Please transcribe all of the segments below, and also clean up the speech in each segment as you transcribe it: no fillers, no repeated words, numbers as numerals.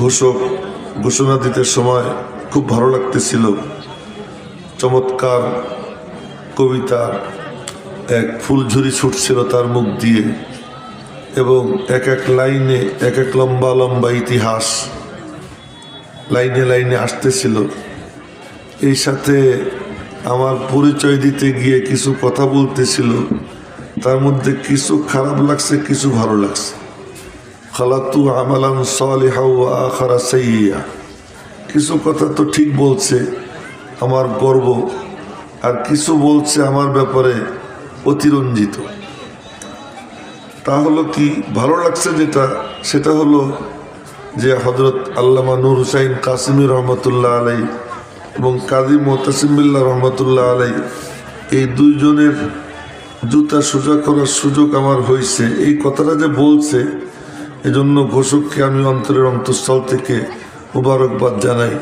ঘোষক ঘোষণা দিতে সময় খুব ভালো লাগতেছিল। চমৎকার কবিতার এক ফুলঝুরি ছুটছিল তার মুখ দিয়ে, এবং এক এক লাইনে এক এক লম্বা লম্বা ইতিহাস লাইনে লাইনে আসতেছিল। এই সাথে আমার পরিচয় দিতে গিয়ে কিছু কথা বলতেছিল, তার মধ্যে কিছু খারাপ লাগছে, কিছু ভালো লাগছে। খালাতু আমালান সালিহা ওয়া আখারা সাইয়্যা, কিছু কথা তো ঠিক বলছে আমার গর্ব, আর কিছু বলছে আমার ব্যাপারে অতিরঞ্জিত। তা হলো কি ভালো লাগছে যেটা, সেটা হলো যে হযরত আল্লামা নূর হুসাইন কাসিমি রহমতুল্লাহ আলাই এবং কাজী মুতাসিম বিল্লাহ রহমতুল্লাহ আলাই, এই দুইজনের জুতা সোজা করার সুযোগ আমার হয়েছে। এই কথাটা যে বলছে, এজন্য ঘোষককে আমি অন্তরের অন্তঃস্থল থেকে মুবারকবাদ জানাই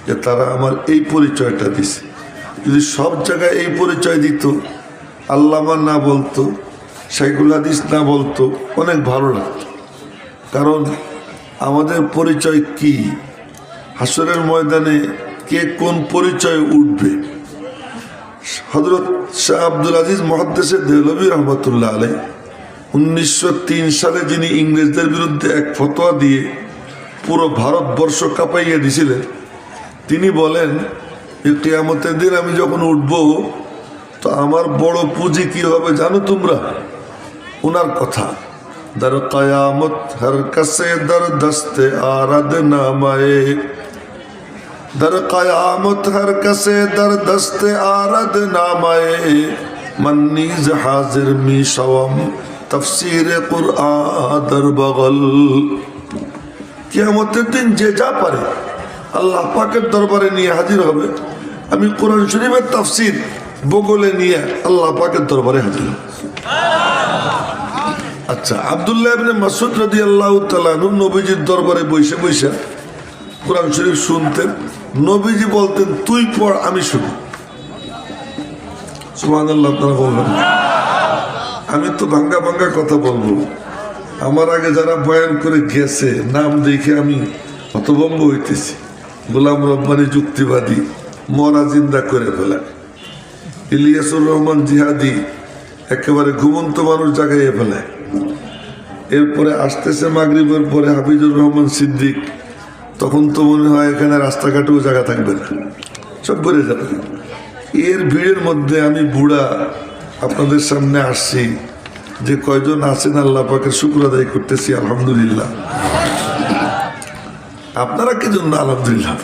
যে তারা আমার এই পরিচয়টা দিছে। যদি সব জায়গায় এই পরিচয় দিত, আল্লামা না বলতো, শাইখুল হাদিস না বলতো, অনেক ভালো লাগতো। কারণ আমাদের পরিচয় কি, হাসরের ময়দানে কে কোন পরিচয়ে উঠবে। হযরত শাহ আব্দুল আজিজ মুহাদ্দিসে দেহলভী রহমতুল্লাহ আলাইহ 1903 সালে যিনি ইংরেজদের বিরুদ্ধে এক ফতোয়া দিয়ে পুরো ভারতবর্ষ কাঁপাইয়া দিয়েছিলেন, তিনি বলেন যে কিয়ামতের দিন আমি যখন উঠব তো আমার বড় পুঁজি কি হবে জানো তোমরা? ওনার কথা, দর কিয়ামত হর কসে দর দস্তে আরাদ নামায়ে, দর কিয়ামত হর কসে দর দস্তে আরাদ নামায়ে, মন্নিজ হাজির মি শওম তফসির কুরআন দর বগল। কিয়ামতের দিন যে যা পারে আল্লাহ পাকের দরবারে নিয়ে হাজির হবে। আমি কোরআন শরীফের তাফসির বগলে নিয়ে আল্লাহ পাকের দরবারে হাজির হব। আচ্ছা, আব্দুল্লাহ ইবনে মাসউদ রাদিয়াল্লাহু তাআলা আনহু নবীজির দরবারে বসে বসে কোরআন শরীফ শুনতেন। নবীজি বলতেন, তুই পড় আমি শুনি। সুবহানাল্লাহ, আপনারা বলবেন। আমি তো ভাঙ্গা ভাঙ্গা কথা বলবো। আমার আগে যারা বয়ান করে গেছে নাম দেখে আমি হতভম্ব হইতেছি। গোলাম রব্বানী যুক্তিবাদী মরা জিন্দা করে ফেলা, ইলিয়াসুর রহমান জিহাদি একেবারে ঘুমন্ত মানুষ জাগাইয়ে ফেলায়। এরপরে আসতেছে মাগরিবের পরে হাফিজুর রহমান সিদ্দিক, তখন তো মনে হয় এখানে রাস্তাঘাটেও জায়গা থাকবে না, সব ভরে যাবে। এর ভিড়ের মধ্যে আমি বুড়া আপনাদের সামনে আসছি, যে কয়জন আছেন আল্লাহ পাকের শুকর আদায় করতেছি আলহামদুলিল্লাহ। আপনারা কি জন্য আলহামদুলিল্লাহ?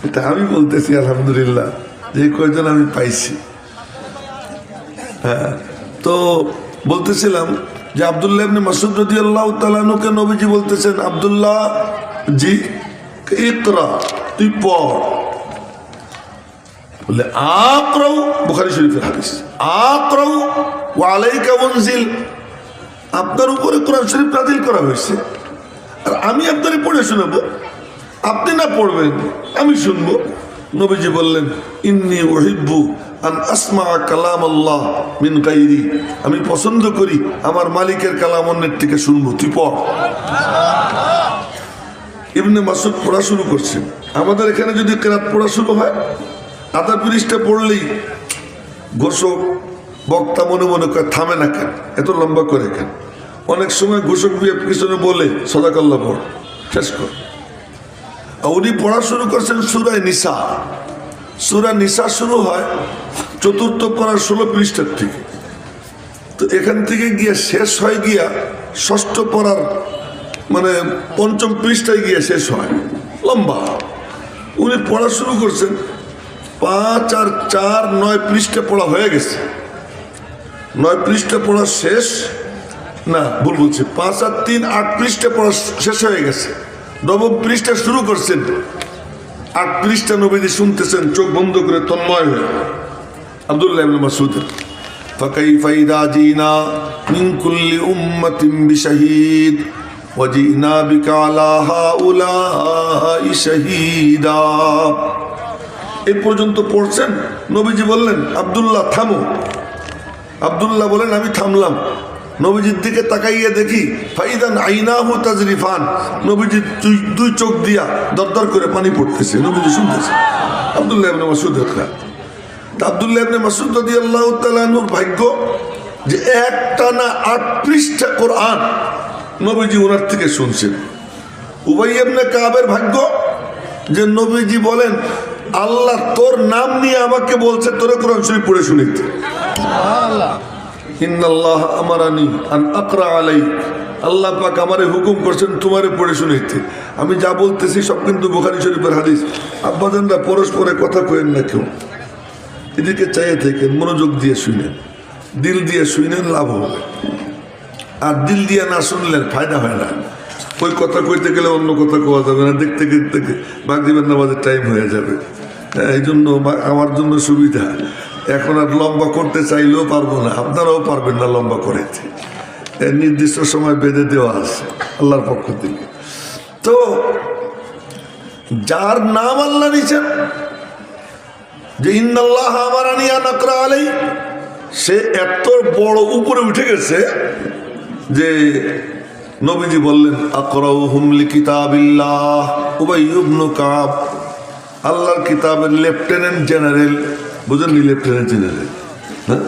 এটা আমি বলতেছি আলহামদুলিল্লাহ, যে কয়জন আমি পাইছি। হ্যাঁ, তো বলতেছিলাম যে আব্দুল্লাহ ইবনে মাসউদ রাদিয়াল্লাহু তাআলা আনহুকে নবীজি বলতেছেন, আব্দুল্লাহ জি ইকরা, তুই পড়। বলে আকরাউ, বুখারী শরীফের হাদিস, আকরাউ ওয়া আলাইকা উনজিল, আপনার উপরে কোরআন শরীফ নাযিল করা হয়েছে, আর আমি আপনারে পড়ে শোনাবো। আপনি না পড়বেন, আমি শুনবো। নবীজি বললেন, ইন্নী উহিব্বু আন আসমা কালাম আল্লাহ মিন গায়রি, আমি পছন্দ করি আমার মালিকের কালাম অন্যের থেকে শুনবো, তুই পড়। ইবনে মাসউদ পড়া শুরু করছেন। আমাদের এখানে যদি কেরাত পড়া শুরু হয়, আধা পৃষ্ঠা পড়লেই ঘোষক বক্তা মনে মনে করে থামে না, কেন এত লম্বা করে কেন? অনেক সময় ঘোষক পিছনে বলে সাদাকাল্লাহ পড়, শেষ কর। উনি পড়া শুরু করছেন সূরা নিসা। সূরা নিসা শুরু হয় চতুর্থ পারার 16 পৃষ্ঠার থেকে। তো এখান থেকে গিয়ে শেষ হয় গিয়া ষষ্ঠ পারার মানে 5ম পৃষ্ঠায় গিয়ে শেষ হয়, লম্বা। উনি পড়া শুরু করছেন, 5 আর 4 9 পৃষ্ঠা পড়া হয়ে গেছে। 9 পৃষ্ঠা পড়া শেষ, না ভুল বলছি, 5 আর 3 8 পৃষ্ঠা পড়া শেষ হয়ে গেছে। 9ম পৃষ্ঠা শুরু করছেন, 8 পৃষ্ঠা নবীজি শুনতেছেন চোখ বন্ধ করে তন্ময় হয়ে। আব্দুল্লাহ ইবনে মাসউদ, ফাকাইফা ইযা জিনা মিন কুল্লি উম্মাতিন বিশাহীদ ওয়া জিনা বিকা আলা হাউলাই শাহীদা। এই পর্যন্ত পড়ছেন। নবীজি বললেন, আব্দুল্লাহ থামো। আব্দুল্লাহ বলেন, আমি থামলাম। নবীজির দিকে তাকাইয়ে দেখি ফাইদান আইনাহু তাজরিফান, নবীজির দুই চোখ দিয়া দরদর করে পানি পড়তেছে, নবীজি শুনতেছে। আব্দুল্লাহ ইবনে মাসউদের কথা। আব্দুল্লাহ ইবনে মাসউদ রাদিয়াল্লাহু তাআলা আনহুর ভাগ্য যে একটানা 8 পৃষ্ঠা কোরআন নবীজি ওনার থেকে শুনছেন। উবাই ইবনে কাবের ভাগ্য যে নবীজি বলেন আল্লাহ তোর নাম নিয়ে আমাকে বলছে তোরে কোরআন শরীফ পড়ে শুনাইতে। সুবহানাল্লাহ। ইন্নাল্লাহ আমারানি আন আকরা আলাই, আল্লাহ পাক আমারে হুকুম করছেন তোমারে পড়ে শুনাইতে। আমি যা বলতেছি সব কিন্তু বুখারী শরীফের হাদিস। আব্বাজানরা পরস্পরে কথা কইেন না কেউ, এদিকে চাইয়ে থাকেন, মনোযোগ দিয়ে শুনেন, দিল দিয়ে শুনেন, লাভ হবে। আর দিল দিয়ে না শুনলেন ফায়দা হয় না। ওই কথা কইতে গেলে অন্য কথা কোয়া যাবে না, দেখতে দেখতে মাগরিবের নামাজের টাইম হয়ে যাবে। এই জন্য আমার জন্য সুবিধা, এখন আর লম্বা করতে চাইলেও পারবো না, আপনারাও পারবেন না লম্বা করেতে। নির্দিষ্ট সময় বেঁধে দেওয়া আছে আল্লাহর পক্ষ থেকে। তো যার নাম আল্লাহ নিছেন যে ইন্নাল্লাহ আমারানি আন আকরা আলাই, সে এত বড় উপরে উঠে গেছে যে নবীজি বললেন আকরাউহুম লিকিতাবিল্লাহ উবাই ইবনে কাব, আল্লাহর কিতাবের লেফটেন্যান্ট জেনারেল, বুঝেননি? লেফটেন্যান্ট জেনারেল, হ্যাঁ,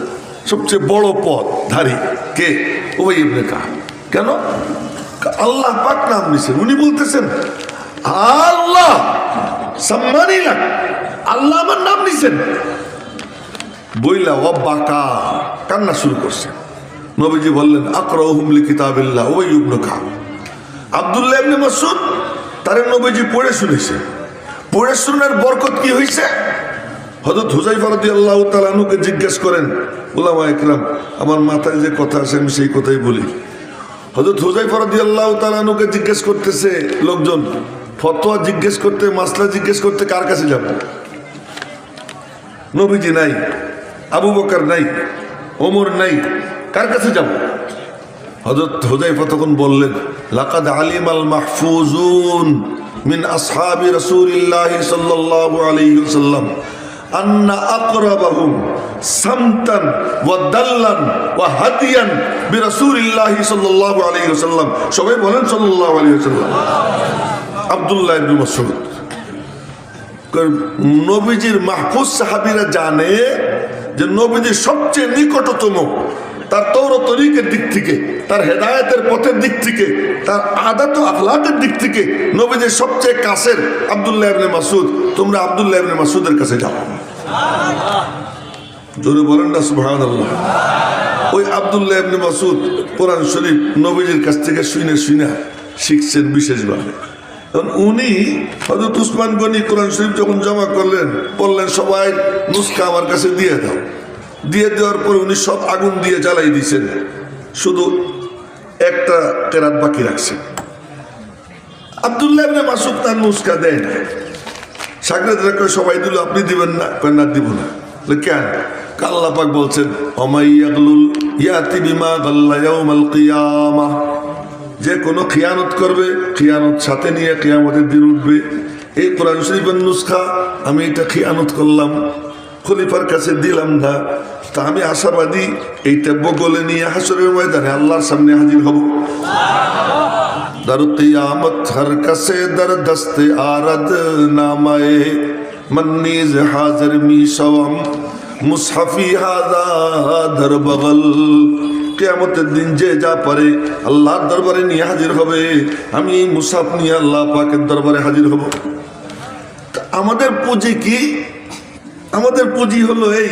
সবচেয়ে বড় পদ ধারী কে? উবাই ইবনে কাব। কেন? আল্লাহ পাক নাম নিছেন, উনি বলতেছেন আল্লাহ সম্মানী লাগ, আল্লাহ আমার নাম নিছেন বইলা ও বাকা কান্না শুরু করছে। নবীজি বললেন আকরাউহুম লিকিতাবিল্লাহ উবাই ইবনে কাব। আব্দুল্লাহ ইবনে মাসউদ তারে নবীজি পড়ে শুনেছে। পড়ে শোনার বরকত কি হয়েছে? হযরত হুযায়ফা রাদিয়াল্লাহু তাআলা আনহুকে জিজ্ঞেস করেন উলামা ইকরাম, আমার মাথায় যে কথা আসে আমি সেই কথাই বলি। হযরত হুযায়ফা রাদিয়াল্লাহু তাআলা আনহুকে জিজ্ঞেস করতেছে লোকজন, ফতোয়া জিজ্ঞেস করতে, মাসলা জিজ্ঞেস করতে কার কাছে যাব? নবীজি নাই, আবু বকর নাই, ওমর নাই, কার কাছে যাব? হযরত হুযায়ফা তখন বললেন লাকাদ আলিমাল মাহফুজুন মিন আসহাবি রাসূলিল্লাহি সাল্লাল্লাহু আলাইহি ওয়াসাল্লাম আন্না আকরাবাহুম সামতান ওয়া দাল্লান ওয়া হাদিয়ান বিরাসূলিল্লাহি সাল্লাল্লাহু আলাইহি ওয়াসাল্লাম। সবাই বলেন সাল্লাল্লাহু আলাইহি ওয়াসাল্লাম। আব্দুল্লাহ ইবনে মাসউদ, নবীজির মাহফুজ সাহাবীরা জানে যে নবীজির সবচেয়ে নিকটতম, তার তৌরাত তরিকের দিক থেকে, তার হেদায়েতের পথের দিক থেকে, তার আদত ও আখলাকের দিক থেকে নবীজির সবচেয়ে কাছের আব্দুল্লাহ ইবনে মাসউদ। তোমরা আব্দুল্লাহ ইবনে মাসউদের কাছে যাও। জোরে বলেন না সুবহানাল্লাহ। ওই আব্দুল্লাহ ইবনে মাসউদ কোরআন শরীফ নবীজির কাছ থেকে শুনে শুনে শিখছেন বিশেষভাবে। উনি হযরত উসমান গনি কোরআন শরীফ যখন জমা করলেন, বললেন সবাই নুসখা আমার কাছে দিয়ে দাও। দিয়ে দেওয়ার পর উনি সব আগুন দিয়ে জ্বালাই দিয়েছেন, শুধু একটা কেরাত বাকি রাখছেন। আব্দুল্লাহ ইবনে মাসউদ তার নুসখা দেয় না। সাগরেদরা কয় সবাই দিল, আপনি দিবেন না? কয় না, দিব না। কেন? আল্লাহ পাক বলছেন অমাইয়াগলুল ইয়াতি বিমা গাল্লা ইয়াউমাল কিয়ামাহ, যে কোনো খিয়ানত করবে খিয়ানত সাথে নিয়ে কিয়ামতের দিন উঠবে। এই কোরআন শরীফের নুসখা আমি এটা খিয়ানত করলাম, খলিফার কাছে দিলাম না, তা আমি আশাবাদী এইটা বগলে নিয়ে হাসরের ময়দানে আল্লাহর সামনে হাজির হব। দার কিয়ামত হর কাছে দর দস্তে আরদ নামায়ে মন্নিজ হাজির মিশাম মুসহাফি হাদা দর বগল। কিয়ামতের দিন যে যা পারে আল্লাহর দরবারে নিয়ে হাজির হবে, আমি এই মুসহাফ নিয়ে আল্লাহ পাকের দরবারে হাজির হব। আমাদের পুঁজি কি? আমাদের পুঁজি হলো এই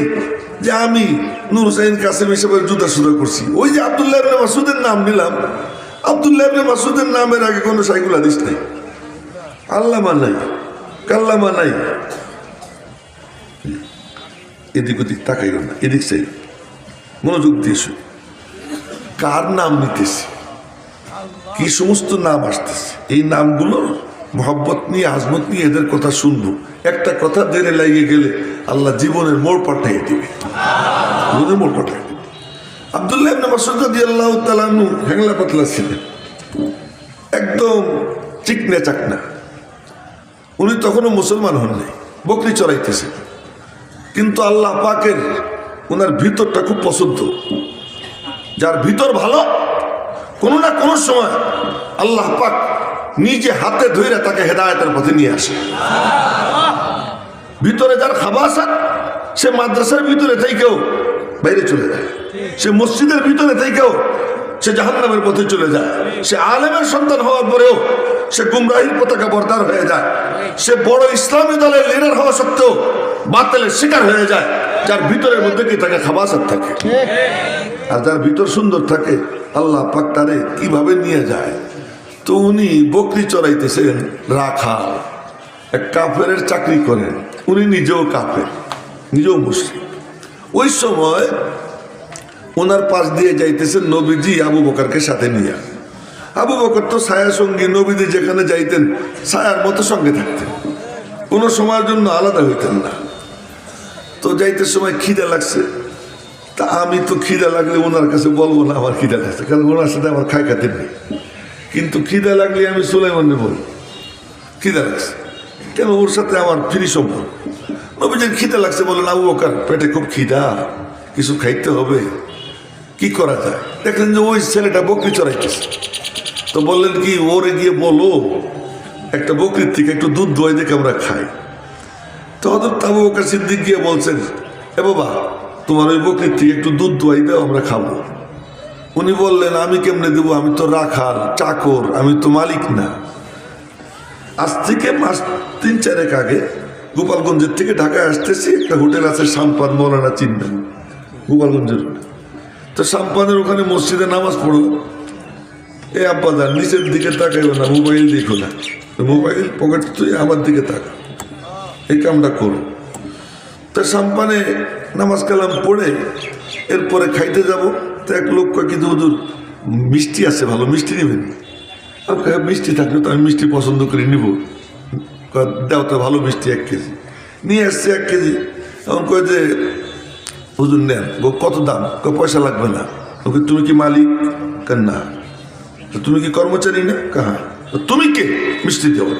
যে আমি নূর হুসাইন কাসেম হিসেবে জুতা সুদা করছি। ওই যে আব্দুল্লাহ ইবনে মাসউদের নাম নিলাম, আব্দুল্লাহ ইবনে মাসউদের নামের আগে কোনো সাইকুল হাদিস নাই, আল্লামা নাই, কাল্লামা নাই। এদিক ওদিক তাকাই না, এদিক চাই, মনোযোগ দিয়েছি। কার নাম নিতেছি, কি সমস্ত নাম আসতেছে, এই নামগুলোর মহব্বত নিয়ে, আজমত নিয়ে এদের কথা শুনবো। একটা কথা দেরে লাগিয়ে গেলে আল্লাহ জীবনের মোড় পাঠিয়ে দিবে, জীবনের মোড় পাঠিয়ে দিবে। আব্দুল্লাহ ইবনে মাসউদ রাদিয়াল্লাহু তাআলা আনহু হ্যাংলা পাতলা ছিলেন, একদম চিকনা চাকনা। উনি তখনও মুসলমান হন নাই, বকরি চড়াইতেছেন। কিন্তু আল্লাহ পাকের ওনার ভিতরটা খুব পছন্দ, যার ভিতর ভালো, কোনো না কোনো সময় আল্লাহ পাক নিজে হাতে ধরে তাকে হেদায়েতের পথে নিয়ে আসে। ভিতরে যার খাবাসাত, সে মাদ্রাসার ভিতরে থেকেও বাইরে চলে যায়, সে মসজিদের ভিতরে থেকেও সে জাহান্নামের পথে চলে যায়, সে আলেমের সন্তান হওয়ার পরেও সে গুমরাহির পতাকা বরদার হয়ে যায়, সে বড় ইসলামী দলের লিডার হওয়া সত্ত্বেও বাতিলের শিকার হয়ে যায়, যার ভিতরের মধ্যে কি থাকে? খাবাসাত থাকে। আর যার ভিতর সুন্দর থাকে, আল্লাহ পাক তারে কিভাবে নিয়ে যায়। তো উনি বকরি চড়াইতেছেন, রাখাল, এক কাফেরের চাকরি করেন, উনি নিজেও কাফের, নিজেও মুসলিম। ওই সময় ওনার পাশ দিয়ে যাইতেছেন নবীজি আবু বকরকে সাথে নিয়ে। আবু বকর তো ছায়া সঙ্গী, নবীজি যেখানে যাইতেন ছায়ার মতো সঙ্গে থাকতেন, কোনো সময়ের জন্য আলাদা হইতেন না। তো যাইতে সময় খিদে লাগছে, তা আমি তো খিদে লাগলে ওনার কাছে বলবো না আমার খিদে লাগছে, কারণ ওনার সাথে আমার খাই খাতে নেই। কিন্তু খিদে লাগলে আমি সুলাইমানকে বলবো খিদে লাগছে, কেন ওর সাথে আমার ফ্রি সম্পর্ক। নবীজির খিদে লাগছে, বলেন আবু বকর পেটে খুব খিদা, কিছু খাইতে হবে, কি করা যায়? দেখলেন যে ওই ছেলেটা বকরি চড়াইতেছে, তো বললেন কি ওরে গিয়ে বলো একটা বকরির থেকে একটু দুধ দোয়াই দেখে আমরা খাই। তো হযরত আবু বকর সিদ্দিক গিয়ে বলছেন, এ বাবা তোমার ওই বকরির থেকে একটু দুধ দোয়াই দাও, আমরা খাবো। উনি বললেন আমি কেমনে দেবো, আমি তো রাখাল চাকর, আমি তো মালিক না। আজ থেকে মাস 3-4 আগে গোপালগঞ্জের থেকে ঢাকায় আসতেছি, একটা হোটেল আছে সাম্পান, মৌলানা চিনবেন, গোপালগঞ্জের। তো সাম্পানের ওখানে মসজিদে নামাজ পড়লাম। এ আব্বা যান নিচের দিকে তাকাইও না, মোবাইল দেখো না, মোবাইল পকেট তুই আমার দিকে তাকা, এই কামটা করো। তা সাম্পানে নামাজ কালাম পড়ে এরপরে খাইতে যাব। তো এক লোক কয় কিন্তু হুজুর মিষ্টি আছে, ভালো মিষ্টি নেবেন? আর মিষ্টি থাকলে তো আমি মিষ্টি পছন্দ করে নিব, দাও তো ভালো মিষ্টি 1 কেজি। নিয়ে আসছে 1 কেজি। এখন কয় যে হুজুর নেন, কত দাম? পয়সা লাগবে না। ওকে তুমি কি মালিক? কেন না। তুমি কি কর্মচারী না? কাহা। তুমি কে মিষ্টি দেবো?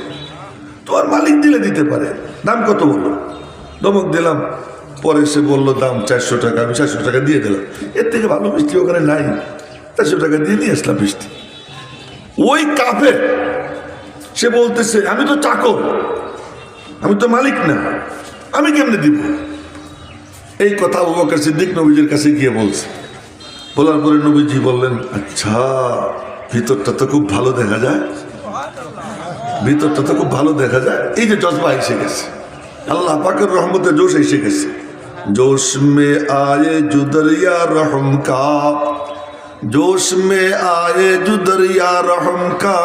তোমার মালিক দিলে দিতে পারে, দাম কত বলো? ধমক দিলাম। পরে সে বললো দাম 400 টাকা। আমি 400 টাকা দিয়ে দিলাম। এর থেকে ভালো মিষ্টি ওখানে নাই, 400 টাকা দিয়ে নিয়ে আসলাম মিষ্টি। ওই কাফের সে বলতেছে আমি তো চাকর, আমি তো মালিক না, আমি কেমনে দিব? এই কথা আবু বকর সিদ্দিক নবীজির কাছে গিয়ে বলছে। বলার পরে নবীজি বললেন, আচ্ছা ভিতরটা তো খুব ভালো দেখা যায়, ভিতরটা তো খুব ভালো দেখা যায়। এই যে জজবা এসে গেছে, আল্লাহ পাকের রহমতে জোশ এসে গেছে। जोश में आए जो दरिया रहम का, जोश में आए जो दरिया रहम का,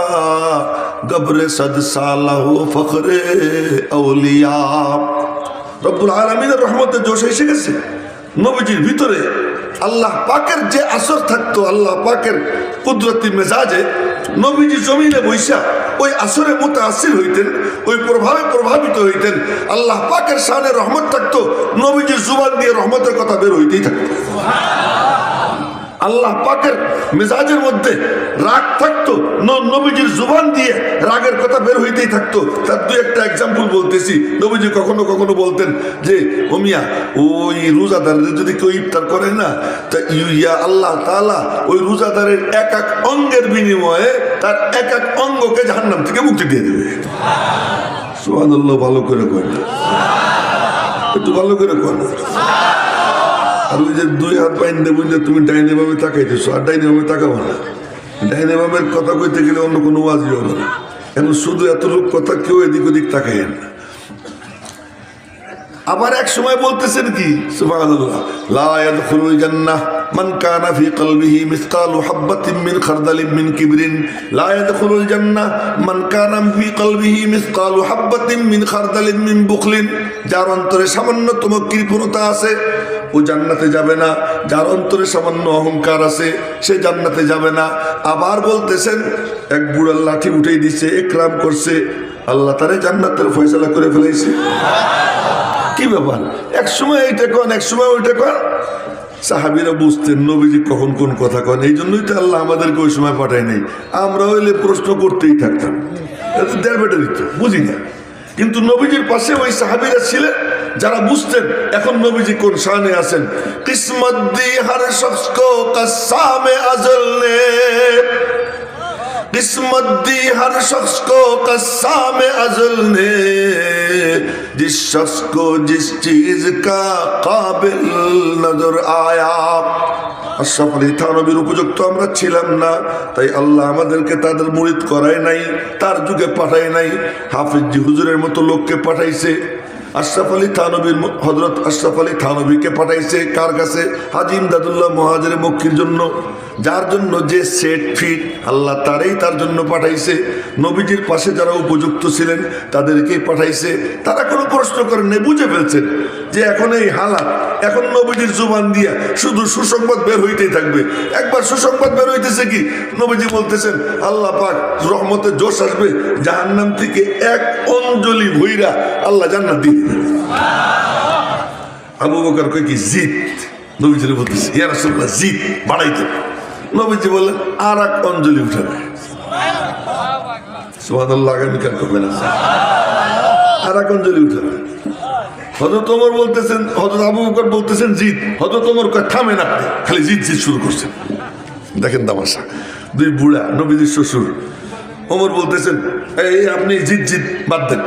गब्र सद साला हो फखरे औलिया। রব্বুল আলামিনের রহমতে জোশ এসে গেছে। নবীজির ভিতরে আল্লাহ পাকের যে আসর থাকতো, আল্লাহ পাকের কুদরতি মেজাজে নবীজি জমিনে বৈশা ওই আসরে মুতাআসসির হইতেন, ওই প্রভাবে প্রভাবিত হইতেন। আল্লাহ পাকের শানে রহমত থাকতো, নবীজির জুবান দিয়ে রহমতের কথা বের হইতেই থাকতো। আল্লাহ পাকের মেজাজের মধ্যে রাগ থাকতো, নবীজির জুবান দিয়ে রাগের কথা বের হইতেই থাকতো। তার 2-1টা এক্সাম্পল বলতেছি। নবীজি কখনো কখনো বলতেন যে ওমিয়া ওই রোজাদারদের যদি কেউ ইফতার করে না, তা ইয়া আল্লাহ তাআলা ওই রোজাদারের এক এক অঙ্গের বিনিময়ে তার এক এক অঙ্গকে জাহান্নাম থেকে মুক্তি দিয়ে দেবে। সুবহানাল্লাহ, ভালো করে কয়, একটু ভালো করে কয়। আর ওই যে 2 হাত বাইন দেবো যে তুমি ডাইনে ভাবে তাকাইতেছো, আর ডাইনে ভাবে তাকাবো না। ডাইনে ভাবের কথা কইতে গেলে অন্য কোনো ওয়াজই হবে না। এখন শুধু এতটুকু কথা কেউ এদিক ওদিক তাকাইয়েন না। আবার এক সময় বলতেছেন কি সুবহানাল্লাহ, লা ইয়াদখুলুল জান্নাহ মান কানা ফি কলবিহি মিসকালু হাববাতিন মিন খারদালিন মিন কিবরিন, লা ইয়াদখুলুল জান্নাহ মান কানা ফি কলবিহি মিসকালু হাববাতিন মিন খারদালিন মিন বুখলিন। যার অন্তরে সামান্যতম কৃপণতা আছে ও জান্নাতে যাবে না, যার অন্তরে সামান্য অহংকার আছে সে জান্নাতে যাবে না। আবার বলতেছেন এক বুড়ার লাঠি উঠেই দিচ্ছে, একরাম করছে, আল্লাহ তারে জান্নাতের ফয়সালা করে ফেলেছে। কি ব্যাপার? এক সময় এইটা কন, এক সময় ওইটা কন। সাহাবীরা বুঝতেন নবীজি কখন কোন কথা কন, এই জন্যই তো আল্লাহ আমাদেরকে ওই সময় পাঠায় নাই। আমরা হইলে প্রশ্ন করতেই থাকতাম, দেড় বেটা দিত, বুঝি না। কিন্তু নবীজির পাশে ওই সাহাবীরা ছিলেন, যারা বুঝতেন এখন নবীজি কোন শানে আছেন। কিসমত দি হর শখস কো কসামে আজল নে, किस्मत दी हर शख्स को कस्साम अज़ल ने, जिस शख्स को जिस चीज का काबिल नजर आया। আশরাফ আলী থানবীর উপযুক্ত আমরা ছিলাম না, তাই আল্লাহ আমাদেরকে তাদের মুরিদ করায় নাই, তার যুগে পাঠায় নাই। হাফিজি হুজুরের মতো লোককে পাঠাইছে। আশরাফ আলী থানবীর হযরত আশরাফ আলী থানবীকে পাঠাইছে কার কাছে? হাজী ইমদাদুল্লাহ মুহাজিরে মক্কির জন্য, যার জন্য যে সেট ফিট আল্লাহ তারই তার জন্য পাঠাইছে। নবীজির পাশে যারা উপযুক্ত ছিলেন তাদেরকেই পাঠাইছে। তারা কোনো প্রশ্ন করেন নাই, বুঝে ফেলছেন যে এখন এই হালাত, এখন নবীজির জুবান দিয়া শুধু সুসংবাদ বের হইতেই থাকবে। একবার সুসংবাদ বের হইতেছে কি, নবীজি বলতেছেন আল্লাহ পাক রহমতের জোশ আসবে, জাহান্নাম থেকে এক অঞ্জলি ভইরা আল্লাহ জান্নাত দিয়ে দিবেন। আবু বকর কয় কি জিত, নবীজি বলতেছে ইয়া রাসূলুল্লাহ জিত বাড়াইতে। নবীজি বললেন আর এক অঞ্জলি উঠাবে। সুবহানাল্লাহ, আগামীকাল করবেন আর এক অঞ্জলি উঠাবে। হযরত ওমর বলতেছেন, হযরত আবু বকর বলতেছেন জিত, হযরত ওমর কয় থামেন আপনি, খালি জিত জিত শুরু করছেন। দেখেন তামাশা, দুই বুড়া নবীজির শ্বশুর। ওমর বলতেছেন এই আপনি জিত জিত বাদ দেন।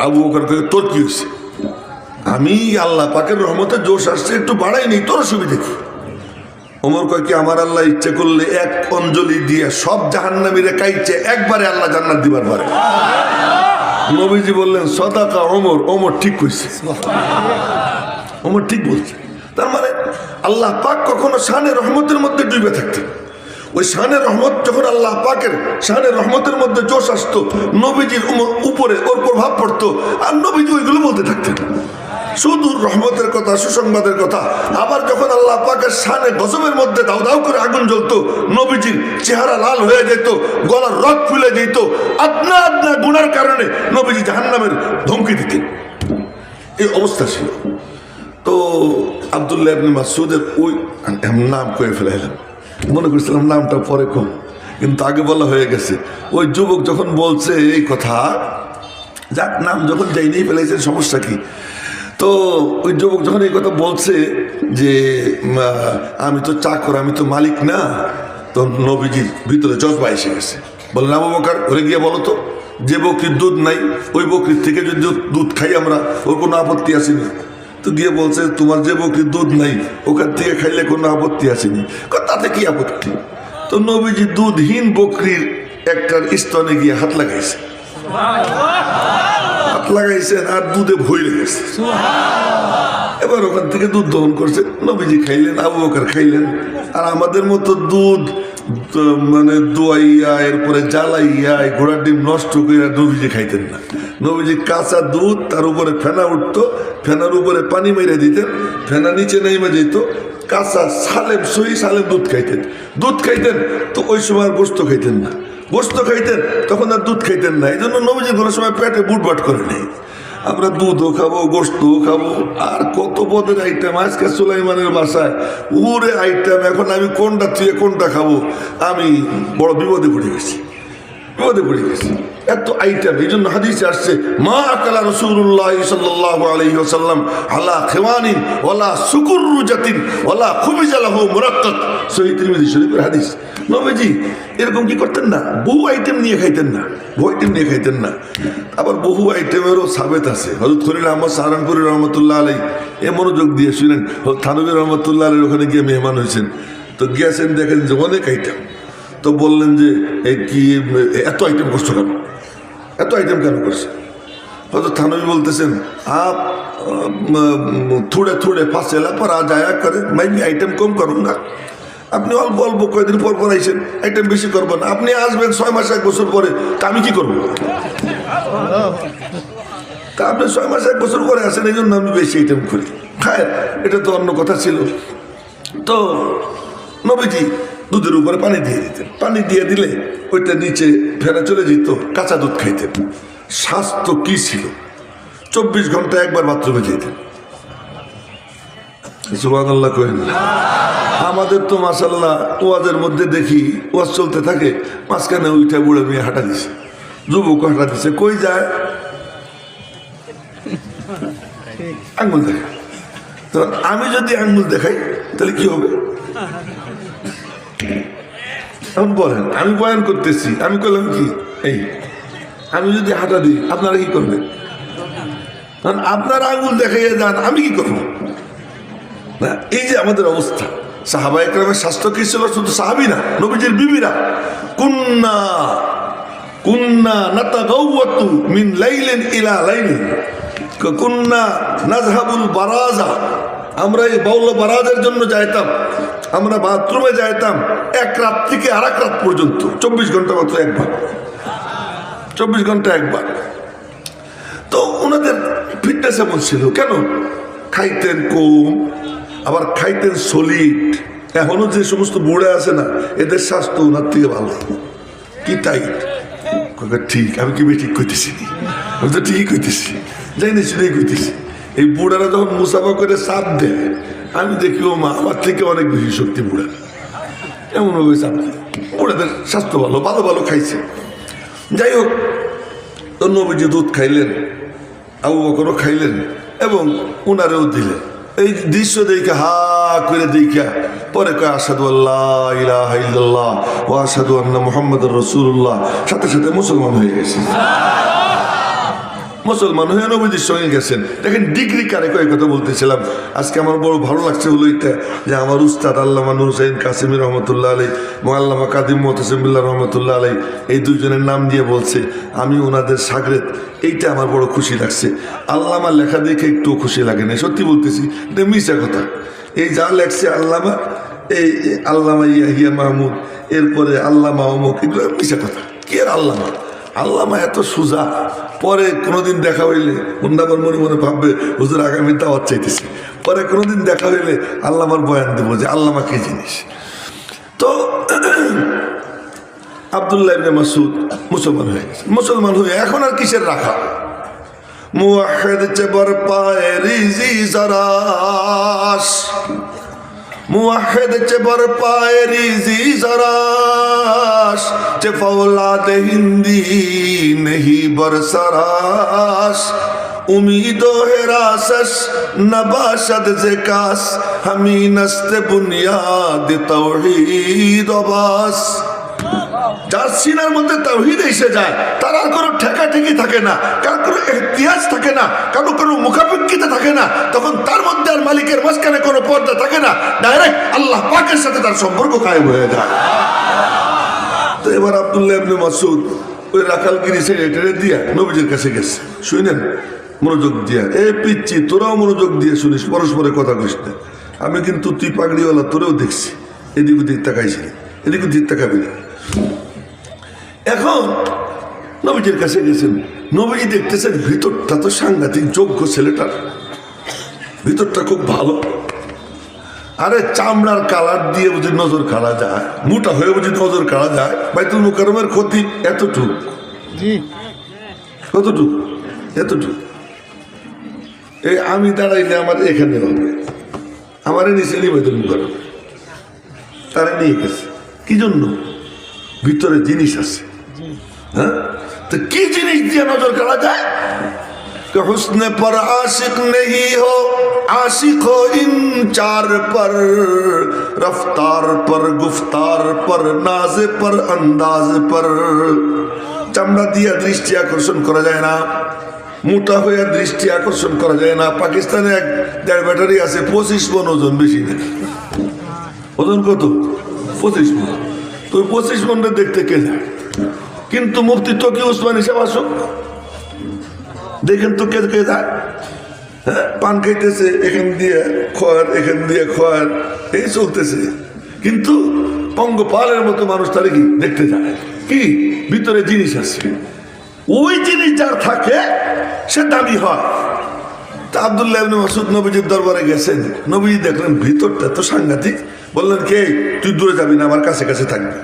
আবু বকর কয় তোর কি হয়েছে? আমি আল্লাহ পাকের রহমতে জোশ আসছে একটু বাড়াই নেই, তোর অসুবিধা কি? ওমর কয় কি আমার আল্লাহ ইচ্ছে করলে এক অঞ্জলি দিয়ে সব জাহান্নামীরে কাইছে একবারে আল্লাহ জান্নাত দিবার পারে। নবীজি বললেন সদাকা ওমর, ওমর ঠিক কইছে, ওমর ঠিক বলছে। তার মানে আল্লাহ পাক কখনো শানে রহমতের মধ্যে ডুবে থাকতেন। ওই শানে রহমত যখন আল্লাহ পাকের শানে রহমতের মধ্যে জোশ আসতো, নবীজির উপরে ওর প্রভাব পড়তো, আর নবীজি ওইগুলো বলতে থাকতেন শুধু রহমতের কথা, সুসংবাদের কথা। আবার যখন আল্লাহ পাকের শানে গজবের মধ্যে দাউ দাউ করে আগুন জ্বলতো, নবীজির চেহারা লাল হয়ে যেত, গলার রক ফুলে যেত, আপনা আপনা গুনার কারণে নবীজি জাহান্নামের ধমকি দিতেন। এই অবস্থা ছিল। তো আব্দুল্লাহ ইবনে মাসউদের ওই নাম কয়ে ফেলাইলাম, মনে করছিলাম নামটা পরে কম, কিন্তু আগে বলা হয়ে গেছে। ওই যুবক যখন বলছে এই কথা, যাক নাম যখন যাই নিয়ে ফেলাইছেন সমস্যা কি। তো ওই যুবক যখন এই কথা বলছে যে আমি তো চাকর, আমি তো মালিক না, তো নবীজির ভিতরে জজবা এসে গেছে। বলেন আবু বকর ওরে গিয়ে বলো তো, যে বকরির দুধ নাই ওই বকরির থেকে যদি দুধ খাই আমরা, ওর কোনো আপত্তি আসেনি। তো গিয়ে বলছে তোমার যে বকরির দুধ নাই ওখান থেকে খাইলে কোনো আপত্তি আসেনি। তাতে কি আপত্তি? তো নবীজি দুধহীন বকরির একটার স্তনে গিয়ে হাত লাগাইছে, হাত লাগাইছেন আর দুধে ভরে গেছে। এবার ওখান থেকে দুধ দহন করছে, নবীজি খাইলেন, আবু বকর খাইলেন। আর আমাদের মতো দুধ মানে দোয়াইয়া এরপরে জ্বালাইয়া ঘোড়ার ডিম নষ্ট করে নবীজি খাইতেন না। নবীজি কাঁচা দুধ, তার উপরে ফেনা উঠতো, ফেনার উপরে পানি মেরে দিতেন, ফেনা নিচে নেমে যেত, কাঁচা সালেম সহি সালেম দুধ খাইতেন। দুধ খাইতেন তো ওই সময় আর গোস্ত খাইতেন না, গোস্ত খাইতেন তখন আর দুধ খাইতেন না। এই জন্য নবীজি কোনো সময় পেটে বুটবাট করে নেই। আমরা দুধও খাবো, গোস্তও খাবো, আর কত পদের আইটেম। আজকে সুলাইমানের বাসায় উড়ে আইটেম, এখন আমি কোনটা থেকে কোনটা খাবো, আমি বড় বিপদে পড়ে গেছি, বিপদে পড়ে গেছি, এত আইটেম। এই জন্য হাদিসে আসছে মা আকালা রাসূলুল্লাহ সাল্লাল্লাহু আলাইহি ওয়াসাল্লাম আলা খিওয়ানিন ওয়ালা সুকুররুজাতিন ওয়ালা খুবিজা লাহু মুরাক্কাক, সহিহ তিরমিজি শরীফের হাদিস। নবীজি এরকম কি করতেন না, বহু আইটেম নিয়ে খাইতেন না, বহু আইটেম নিয়ে খাইতেন না। আবার বহু আইটেমেরও সাবেত আছে। হযরত খলিল আহমদ সাহারানপুরি রহমতুল্লাহ আলাইহি এ মনোযোগ দিয়ে শুনেন, থানবী রহমতুল্লাহ আলাইহির ওখানে গিয়ে মেহমান হয়েছেন। তো গিয়েছেন, দেখেন যে অনেক আইটেম। তো বললেন যে কি এত আইটেম করছো কেন, এত আইটেম কেন করছে? হয়তো থানবী বলতেছেন আপ থোড়ে থোড়ে ফাঁসেলা পর আ যায়া করে, মাইনি আইটেম কম করুন না। আপনি অল্প অল্প কয়েকদিন পর পর আইসেন, আইটেম বেশি করবেন না। আপনি আসবেন 6 মাস 1 বছর পরে, তা আমি কি করবো? তা আপনি 6 মাস 1 বছর পরে আসেন, এই জন্য আমি বেশি আইটেম করি, খায়, এটা তো অন্য কথা ছিল। তো নবীজি দুধের উপরে পানি দিয়ে দিতেন, পানি দিয়ে দিলে ওইটা নিচে ফেরা চলে যেত, কাঁচা দুধ খাইতেন। স্বাস্থ্য কি ছিল, 24 ঘন্টা একবার বাথরুমে যেতেন। সুবহানাল্লাহ কইন। আমাদের তো মাশাআল্লাহ ওয়াজের মধ্যে দেখি ওয়াজ চলতে থাকে, মাঝখানে উঠে বুড়ে মেয়ে হাঁটা দিছে, যুবক হাঁটা দিছে, কই যায় আঙ্গুল দেখায়। তো আমি যদি আঙ্গুল দেখাই তাহলে কি হবে? এখন বলেন, আমি বয়ান করতেছি, আমি করলাম কি, এই আমি যদি হাঁটা দিই আপনারা কি করবেন? কারণ আপনারা আঙ্গুল দেখাইয়া যান, আমি কি করবো? না, এই যে আমাদের অবস্থা। সাহাবা একরামের স্বাস্থ্য কি ছিল? শুধু সাহাবি না, নবীজির বিবিরা কুন্না কুন্না নাতাগাওয়াতু মিন লাইলিন ইলা লাইলিন, কুন্না নাযহাবুল বারাজা, আমরা এই বাউলা বারাজের জন্য যাইতাম, আমরা বাথরুমে যাইতাম এক রাত থেকে আর এক রাত পর্যন্ত, 24 ঘন্টা মাত্র একবার, 24 ঘন্টা একবার। তো ওনাদের ফিটনেস এমন ছিল কেন? খাইতেন কম, আবার খাইতেন সলিড। এখনো যে সমস্ত বুড়ে আছে না, এদের স্বাস্থ্য ওনার থেকে ভালো। কি টাইট? ঠিক, আমি কি ঠিক কইতেছি? আমি তো ঠিকই কইতেছি, যাই না শুনেই কইতেছি। এই বুড়ারা যখন মুসাফা করে চাপ দেয়, আমি দেখি ও মা, আমার থেকে অনেক বেশি শক্তি বুড়া, এমন ভাবে চাপ দেয়। বুড়াদের স্বাস্থ্য ভালো, ভালো ভালো খাইছে। যাই হোক, তো নবীজি দুধ খাইলেন, আবু বকরও খাইলেন এবং উনারেও দিলেন। এই দৃশ্য দেখে হা করে দেখা পরে কয় আশহাদু আল্লাহ ইলাহা ইল্লাল্লাহ ওয়া আশহাদু আন্না মুহাম্মাদুর রাসূলুল্লাহ, সাথে সাথে মুসলমান হয়ে গেছে। মুসলমান হয়ে নবীজির সঙ্গে গেছেন। দেখেন ডিগ্রি কারে কয় কথা বলতেছিলাম। আজকে আমার বড় ভালো লাগছে হলো এটা যে আমার উস্তাদ আল্লামা নূর হুসাইন কাসেমি রহমতুল্লাহ আলাই, মোয়াল্লামা কাদিম মুতাসিম বিল্লাহ রহমতুল্লাহ আলাই, এই দুজনের নাম দিয়ে বলছে আমি ওনাদের সাগরেদ। এইটা আমার বড় খুশি লাগছে। আল্লামা লেখা দেখে একটু খুশি লাগে না, সত্যি বলতেছি, এটা মিশা কথা। এই যা লেখছে আল্লামা, এই আল্লামা ইয়াহিয়া মাহমুদ, এরপরে আল্লামা অমুক, এগুলো মিশা কথা। কি আর আল্লামা, আল্লামা এত সোজা। পরে কোনোদিন দেখা হইলে আবার মনে মনে ভাববে হুজুর আগামী দাওয়াত চাইতেছি। পরে কোনোদিন দেখা হইলে আল্লামার বয়ান দেবো যে আল্লামা কি জিনিস। তো আব্দুল্লাহ ইবনে মাসউদ মুসলমান হয়ে গেছে। মুসলমান হয়ে এখন আর কিসের রাখা? মুওয়াহিদ চেবর পায়ে রিজি জরাস, মুওয়াহিদ চেবর পায়ে রিজি জরাস, চে ফৌলাদ হিন্দি नहीं बरसरास, उम्मीदो हिरासस नबाशद जिकास, हमी नस्त बुनियाद तौहीद बास। যার সিনার মধ্যে তাওহীদ এসে যায় তার আর কোনো ঠেকাঠেকি থাকে না, কার কোনো ইতিহাস থাকে না, কারো কোনো মুখাপেক্ষিতা থাকে না। তখন তার মধ্যে আর মালিকের মাঝখানে কোনো পর্দা থাকে না, ডাইরেক্ট আল্লাহ পাকের সাথে তার সম্পর্ক কায়েম হয়ে যায়। তো এবার আব্দুল্লাহ ইবনে মাসউদ ওই রাখালগিরি সেক্রেটারি দিয়া নবীজির কাছে গেছে। শুনেন মনোযোগ দিয়া, এ পিচ্ছি তোরাও মনোযোগ দিয়ে শুনিস, পরস্পরের কথা কইস না। আমি কিন্তু তুই পাগড়িওয়ালা, তোরেও দেখছি, এদিক ওদিক তাকাইছি, এদিক ওদিক তাকাবি না। এখন নবীজির কাছে গেছেন, নবীজি দেখতেছেন ভিতরটা তো সাংঘাতিক, যোগ্য ছেলেটার ভিতরটা খুব ভালো। আরে চামড়ার কালার দিয়ে বুঝি নজর কাড়া যায়, মোটা হয়ে বুঝি নজর কাড়া যায়। বাইতুল মুকাররমের ক্ষতি এতটুক, কতটুক? এতটুক। এই আমি দাঁড়াইলে আমার এখানে হবে, আমারে নিচে নিয়ে বাইতুল মুকাররম, তারা নিয়ে গেছে। কি জন্য? ভিতরে জিনিস আছে। হ্যাঁ, তো কি জিনিস দিয়ে নজর কাড়া যায়? हुस्न पर आशिक नहीं हो, आशिक हो इन चार पर, रफ्तार पर, गुफ्तार पर, नाज पर, अंदाज पर। চামড়া দিয়া দৃষ্টি আকর্ষণ করা যায় না, মোটা হয়ে দৃষ্টি আকর্ষণ করা যায় না। পাকিস্তানে এক দেড় ব্যাটারি আছে, 25 মণ ওজন, বেশি না। ওজন কত? 25 মণ। তো 25 মণটা দেখতে কে যায়? কিন্তু মুফতি তকি উসমানী সাহেব আসুক, দেখেন তো কে কে যায়। হ্যাঁ, পান খাইতেছে, এখান দিয়ে খয়ার, এখান দিয়ে খয়ার, এই চলতেছে। কিন্তু পঙ্গপালের মতো মানুষ তারা কি দেখতে যায়? কি ভিতরে জিনিস আছে, ওই জিনিস যার থাকে সে দামি হয়। তা আব্দুল্লাহ ইবনে মাসউদ নবীজির দরবারে গেছেন, নবীজি দেখলেন ভিতরটা তো সাংঘাতিক। বললেন কে, তুই দূরে যাবি না, আমার কাছে কাছে থাকবি।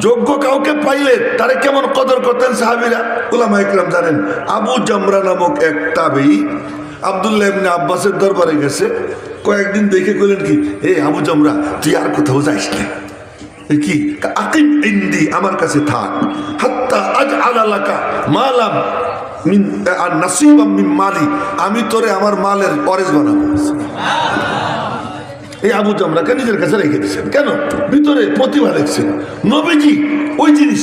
যোগ্য কাউকে পাইলে তারে কেমন কদর করতেন সাহাবীরা, উলামা ইকরাম জানেন। আবু জামরা নামক এক তাবেঈ আব্দুল্লাহ ইবনে আব্বাসের দরবারে গেছে। কয়েকদিন দেখে কইলেন কি, এই আবু জামরা তুই আর কোথাও যাইস না, কি আকিম ইনদি, আমার কাছে থাক, হাত্তা আজআলা লাকা মা লাম মিন আর নাসিবাম মিন মালি, আমি তোরে আমার মালের ওয়ারিস বানাবো। এই আবু জামরাকে নিজের কাছে রেখে দিয়েছেন। কেন? ভিতরে প্রতিভা দেখছেন। নবীজি ওই জিনিস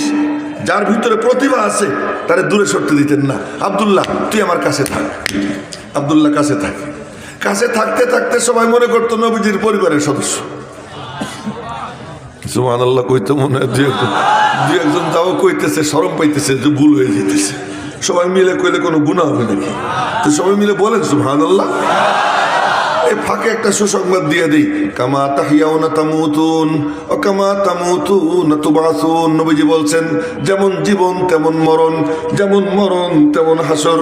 যার ভিতরে প্রতিভা আছে তারে দূরে সরতে দিতেন না। আব্দুল্লাহ তুই আমার কাছে থাক। আব্দুল্লাহ কাছে থাকে। কাছে থাকতে থাকতে সবাই মনে করতো নবীজির পরিবারের সদস্য। সুবহানাল্লাহ কইতে মনে হয় দুই একজন যাও কইতেছে, শরম পাইতেছে যে ভুল হয়ে যেতেছে। সবাই মিলে কইলে কোনো গুনাহ হবে নাকি? তো সবাই মিলে বলেন সুবহানাল্লাহ। এই ফাঁকে একটা সুসংবাদ দিয়ে দিই, কামা তাহিয়াউনা তামুতুন ও কামা তামুতুনা তুবাসুন। নবীজি বলছেন যেমন জীবন তেমন মরণ, যেমন মরণ তেমন হাসর।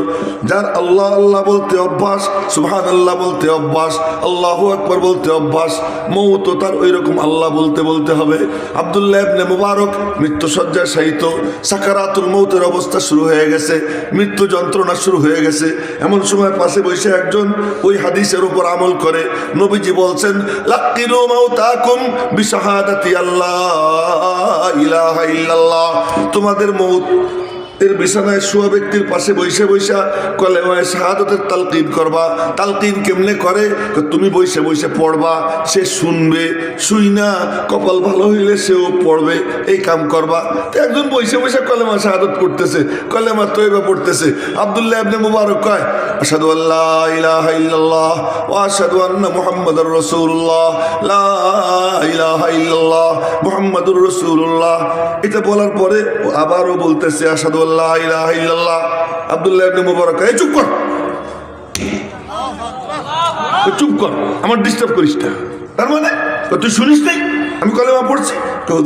যার আল্লাহ আল্লাহ বলতে অভ্যাস, সুবহানাল্লাহ বলতে অভ্যাস, আল্লাহু আকবার বলতে অভ্যাস, মৌত তার ওই রকম আল্লাহ বলতে বলতে হবে। আব্দুল্লাহ ইবনে মুবারক মৃত্যু শয্যায় শায়িত, সাকারাতুল মৌতের অবস্থা শুরু হয়ে গেছে, মৃত্যু যন্ত্রণা শুরু হয়ে গেছে। এমন সময় পাশে বসে একজন ওই হাদিসের উপর আমল করে নবীজি বলছেন, লাকিনু মাউতাকুম বিশাহাদাতি আল্লাহ ইলাহা ইল্লাল্লাহ। তোমাদের মউত এর বিছানায় শোয়া ব্যক্তির পাশে বৈশা বৈশা কলেমায়ে শাহাদাতের তালকিন করবা। তালকিন কেমনে করে? তুমি বৈশা বৈশা পড়বা, সে শুনবে, শুই না কপাল ভালো হইলে সেও পড়বে, এই কাম করবা। তো একজন বৈশা বৈশা কলেমা শাহাদাত পড়তেছে, কলেমা তয়বা পড়তেছে। আব্দুল্লাহ ইবনে মুবারক কয়, আশহাদু আল্লা ইলাহা ইল্লাল্লাহ ওয়া আশহাদু আন্না মুহাম্মাদুর রাসূলুল্লাহ, লা ইলাহা ইল্লাল্লাহ মুহাম্মাদুর রাসূলুল্লাহ। এটা বলার পরে আবারও বলতেছে আশহাদু আল্লা ইলাহা ইল্লাল্লাহ। আব্দুল্লাহ ইবনে মুবারক, এই চুপ কর, চুপ কর, আমার ডিস্টার্ব করিস না। তার মানে তুই শুনিস নাই আমি কলেমা পড়ছি?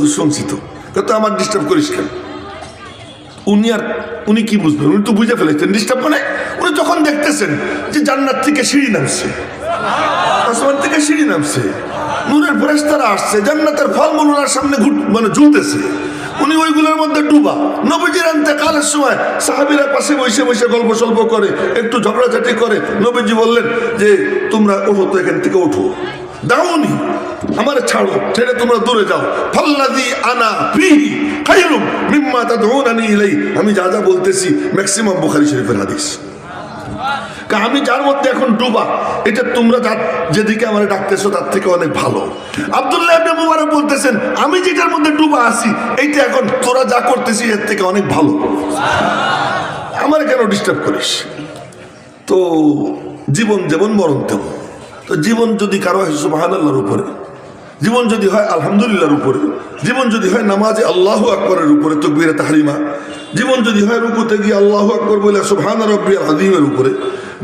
তুই শুনছি তো, তো আমার ডিস্টার্ব করিস কেন? উনি কি বুঝবেন? উনি তো বুঝে ফেলেছেন ডিস্টার্ব মানে। উনি যখন দেখতেছেন যে জান্নাত থেকে সিঁড়ি নামছে, আসমান থেকে সিঁড়ি নামছে, নূরের ফেরেশতারা আসছে, জান্নাতের ফলমূল ওনার সামনে মানে ঝুলতেছে, উনি ওইগুলোর মধ্যে ডুবা। নবীজির ইন্তেকালের সময় সাহাবীরা পাশে বসে বসে গল্প সল্প করে, একটু ঝগড়াঝাটি করে। নবীজি বললেন যে তোমরা ওঠো তো, এখান থেকে ওঠো, দাউনি আমারে ছাড়ো, ছেড়ে তোমরা দূরে যাও। ফাল্লাযী আনা ফীহি খায়রুম মিম্মা তাদউনানি ইলাই। আমি যা যা বলতেছি ম্যাক্সিমাম বুখারী শরীফের হাদিস। আমি যার মধ্যে এখন ডুবা, এটা তোমরা যেদিকে আমার ডাকতেছো তার থেকে অনেক ভালো। আব্দুল্লাহ ইবনে মুবারক বলতেছেন, আমি যেটার মধ্যে ডুবা আছি এইটা এখন তোরা যা করতেছিস এর থেকে অনেক ভালো, আমার কেন ডিস্টার্ব করিস? তো জীবন যেমন মরণ তেমন। তো জীবন যদি কারো হয় সুবহানাল্লাহর উপরে, জীবন যদি হয় আলহামদুলিল্লাহর উপরে, জীবন যদি হয় নামাজে আল্লাহু আকবরের উপরে তাকবীরে তাহরিমা, জীবন যদি হয় রুকুতে গিয়ে আল্লাহু আকবর বলে সুবহান রাব্বিয়াল আযীমের উপরে,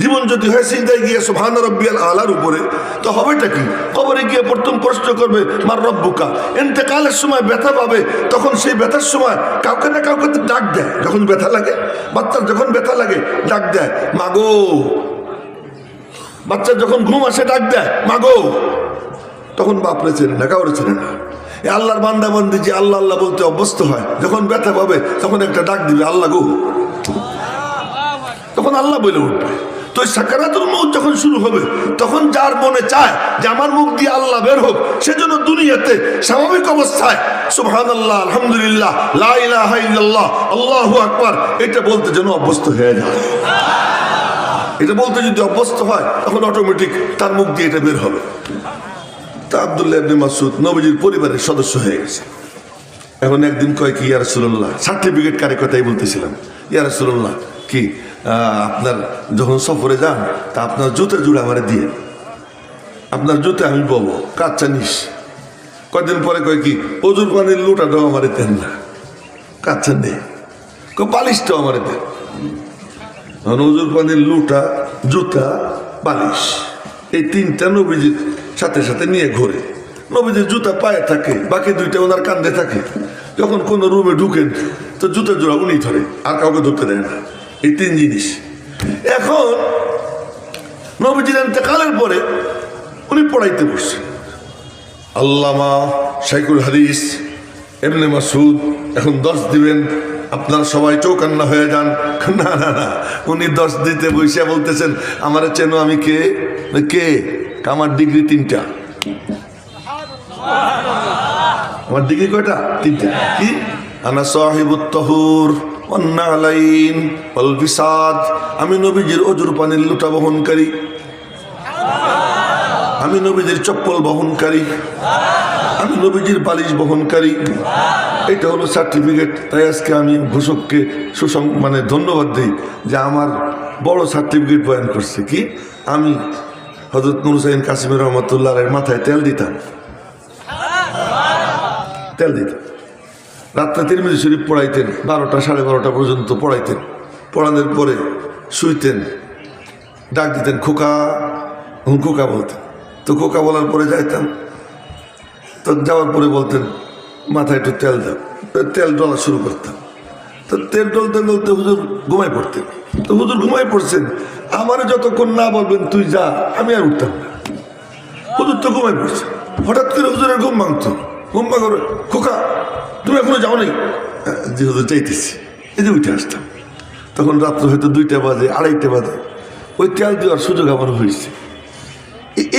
জীবন যদি হয় সিজদায় গিয়ে সুবহান রাব্বিয়াল আলার উপরে, তো হবেটা কি? কবরে গিয়ে প্রথম প্রশ্ন করবে মার রব্বুকা। ইন্তেকালের সময় ব্যথা পাবে, তখন সেই ব্যথার সময় কাউকে না কাউকে ডাক দেয়। যখন ব্যথা লাগে, বাচ্চার যখন ব্যথা লাগে ডাক দেয় মাগো। বাচ্চার যখন ঘুম আসে ডাক দেয় মাগো। তখন বাপরে চেনে না, কাউরে চেনে না। আল্লাহর বান্দা বান্দি যে আল্লাহ আল্লাহ বলতে অভ্যস্ত হয়, যখন ব্যথা পাবে তখন একটা ডাক দিবে আল্লাহ গো, তখন আল্লাহ বলে উঠবে। তো সাকারাতুল মউত যখন শুরু হবে, তখন যার মনে চায় যে আমার মুখ দিয়ে আল্লাহ বের হোক, সেজন্য দুনিয়াতে স্বাভাবিক অবস্থায় সুবহানাল্লাহ, আলহামদুলিল্লাহ, লা ইলাহা ইল্লাল্লাহ, আল্লাহু আকবার এটা বলতে যেন অভ্যস্ত হয়ে যায়। এটা বলতে যদি অভ্যস্ত হয় তখন অটোমেটিক তার মুখ দিয়ে এটা বের হবে। তা আব্দুল্লাহ ইবনে মাসউদ নবীজির পরিবারের সদস্য হয়ে গেছে। এখন একদিন কয় কি, ইয়া রাসূলুল্লাহ, সার্টিফিকেট কারে কথাই বলতেছিলাম, ইয়া রাসূলুল্লাহ কি আপনার যখন সফরে যান তা আপনার জুতা জুড়ে আমারে দিয়ে, আপনার জুতে আমি বলবো কাচ্চা নিস। কয়েকদিন পরে কয় কি, অজুর পানির লোটাটাও আমারে দেন না, কাচ্চা নেই, পালিশটাও আমারে দেন। অজুর পানির লোটা, জুতা, বালিশ, এই তিনটা নবীজির সাথে সাথে নিয়ে ঘোরে। নবীজির জুতা পায়ে থাকে, বাকি দুইটা ওনার কান্দে থাকে। যখন কোনো রুমে ঢুকেন তো জুতা জোড়া উনি ধরে, আর কাউকে ধরতে দেয় না। এই তিন জিনিস। এখন নবীজির ইন্তেকালের পরে উনি পড়াইতে বসছেন। আল্লামা শাইখুল হাদিস ইবনে মাসউদ এখন 10 দিবেন, আপনারা সবাই চৌকান্না হয়ে যান। না না না, উনি 10 দিতে বসে বলতেছেন আমারে চেনো, আমি কে? কে? আমার ডিগ্রি 3টা। আমার ডিগ্রি কয়টা? 3টা। কি? আনা সাহিবুত তাহুর, ওয়ান নালাইন ওয়াল বিসাদ, আমি নবীজির অজুর পানির লোটা বহনকারী, আমি নবীজির চপ্পল বহনকারী, আমি নবীজির বালিশ বহনকারী। এটা হলো সার্টিফিকেট। তাই আজকে আমি ঘোষককে ধন্যবাদ দিই যে আমার বড় সার্টিফিকেট বয়ান করছে। কি? আমি হযরত নূর হুসাইন কাসিমি রহমাতুল্লাহর মাথায় তেল দিতাম, রাত্রে তিরমিজি শরীফ পড়াইতেন, 12টা 12:30 পর্যন্ত পড়াইতেন। পড়ানোর পরে শুইতেন, ডাক দিতেন খোকা, খোকা বলতেন। তো খোকা বলার পরে যাইতাম, তো যাওয়ার পরে বলতেন মাথায় একটু তেল দাও, তেল ডলা শুরু করতাম। তো তেল ডলতে ডলতে হুজুর ঘুমাই পড়তেন। তো হুজুর ঘুমাই পড়ছেন, আমার যতক্ষণ না বলবেন তুই যা, আমি আর উঠতাম না। হুজুর তো ঘুমাই পড়ছে, হঠাৎ করে হুজুরের ঘুম ভাঙতো। ঘুম ভাঙরে, খোকা তুমি এখনো যাও নাই? যে হুজুর চাইতেছি, এই যে উঠে আসতাম। তখন রাত্র হয়তো 2টা বাজে, 2:30 বাজে। ওই তেল দেওয়ার সুযোগ আমার হয়েছে।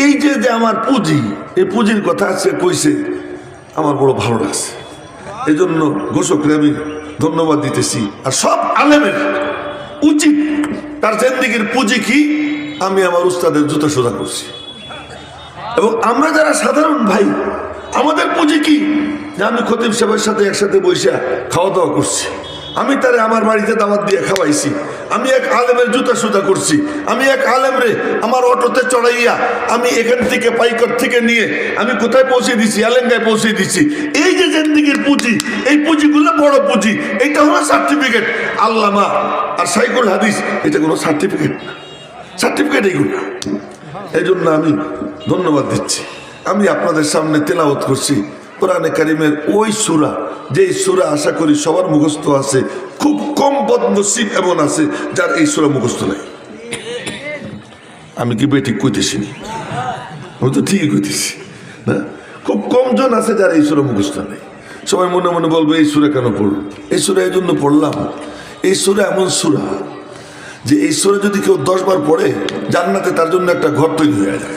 এই যে যে আমার পুঁজি, এই পুঁজির কথা আছে কইছে, আমার বড় ভালো লাগছে। এই জন্য ঘোষকরে আমি ধন্যবাদ দিতেছি। আর সব আলেমের উচিত তার জিন্দেগির পুঁজি কি, আমি আমার উস্তাদের জুতা সোজা করছি। এবং আমরা যারা সাধারণ ভাই, আমাদের পুঁজি কি, যে আমি খতিব সাহেবের সাথে একসাথে বসে খাওয়া দাওয়া করছি, আমি তারে আমার বাড়িতে দাওয়াত দিয়ে খাওয়াইছি, আমি এক আলেমের জুতা সুতা করছি, আমি এক আলেমরে আমার অটোতে চড়াইয়া আমি এখান থেকে পাইকর থেকে নিয়ে আমি কোথায় পৌঁছে দিছি, আলেঙ্গায় পৌঁছে দিছি। এই যে জিন্দেগির পুঁজি, এই পুঁজিগুলো বড় পুঁজি। এটা হলো সার্টিফিকেট। আল্লামা আর শাইখুল হাদিস, এটা কোনো সার্টিফিকেট না, সার্টিফিকেট এইগুলো। এই জন্য আমি ধন্যবাদ দিচ্ছি। আমি আপনাদের সামনে তেলাওয়াত করছি কোরআনে কারিমের ওই সূরা, যেই সূরা আশা করি সবার মুখস্থ আছে। খুব কম বদনসিব এমন আছে যার এই সূরা মুখস্থ নাই। আমি কি বেঠিক কইতেছি? আমি তো ঠিকই কইতেছি না? খুব কম জন আছে যার এই সূরা মুখস্থ নেই। সবাই মনে মনে বলবে এই সূরা কেন পড়ল? এই সূরা এই জন্য পড়লাম, এই সূরা এমন সূরা যে এই সূরা যদি কেউ 10 বার পড়ে, জান্নাতে তার জন্য একটা ঘর তৈরি হয়ে যায়।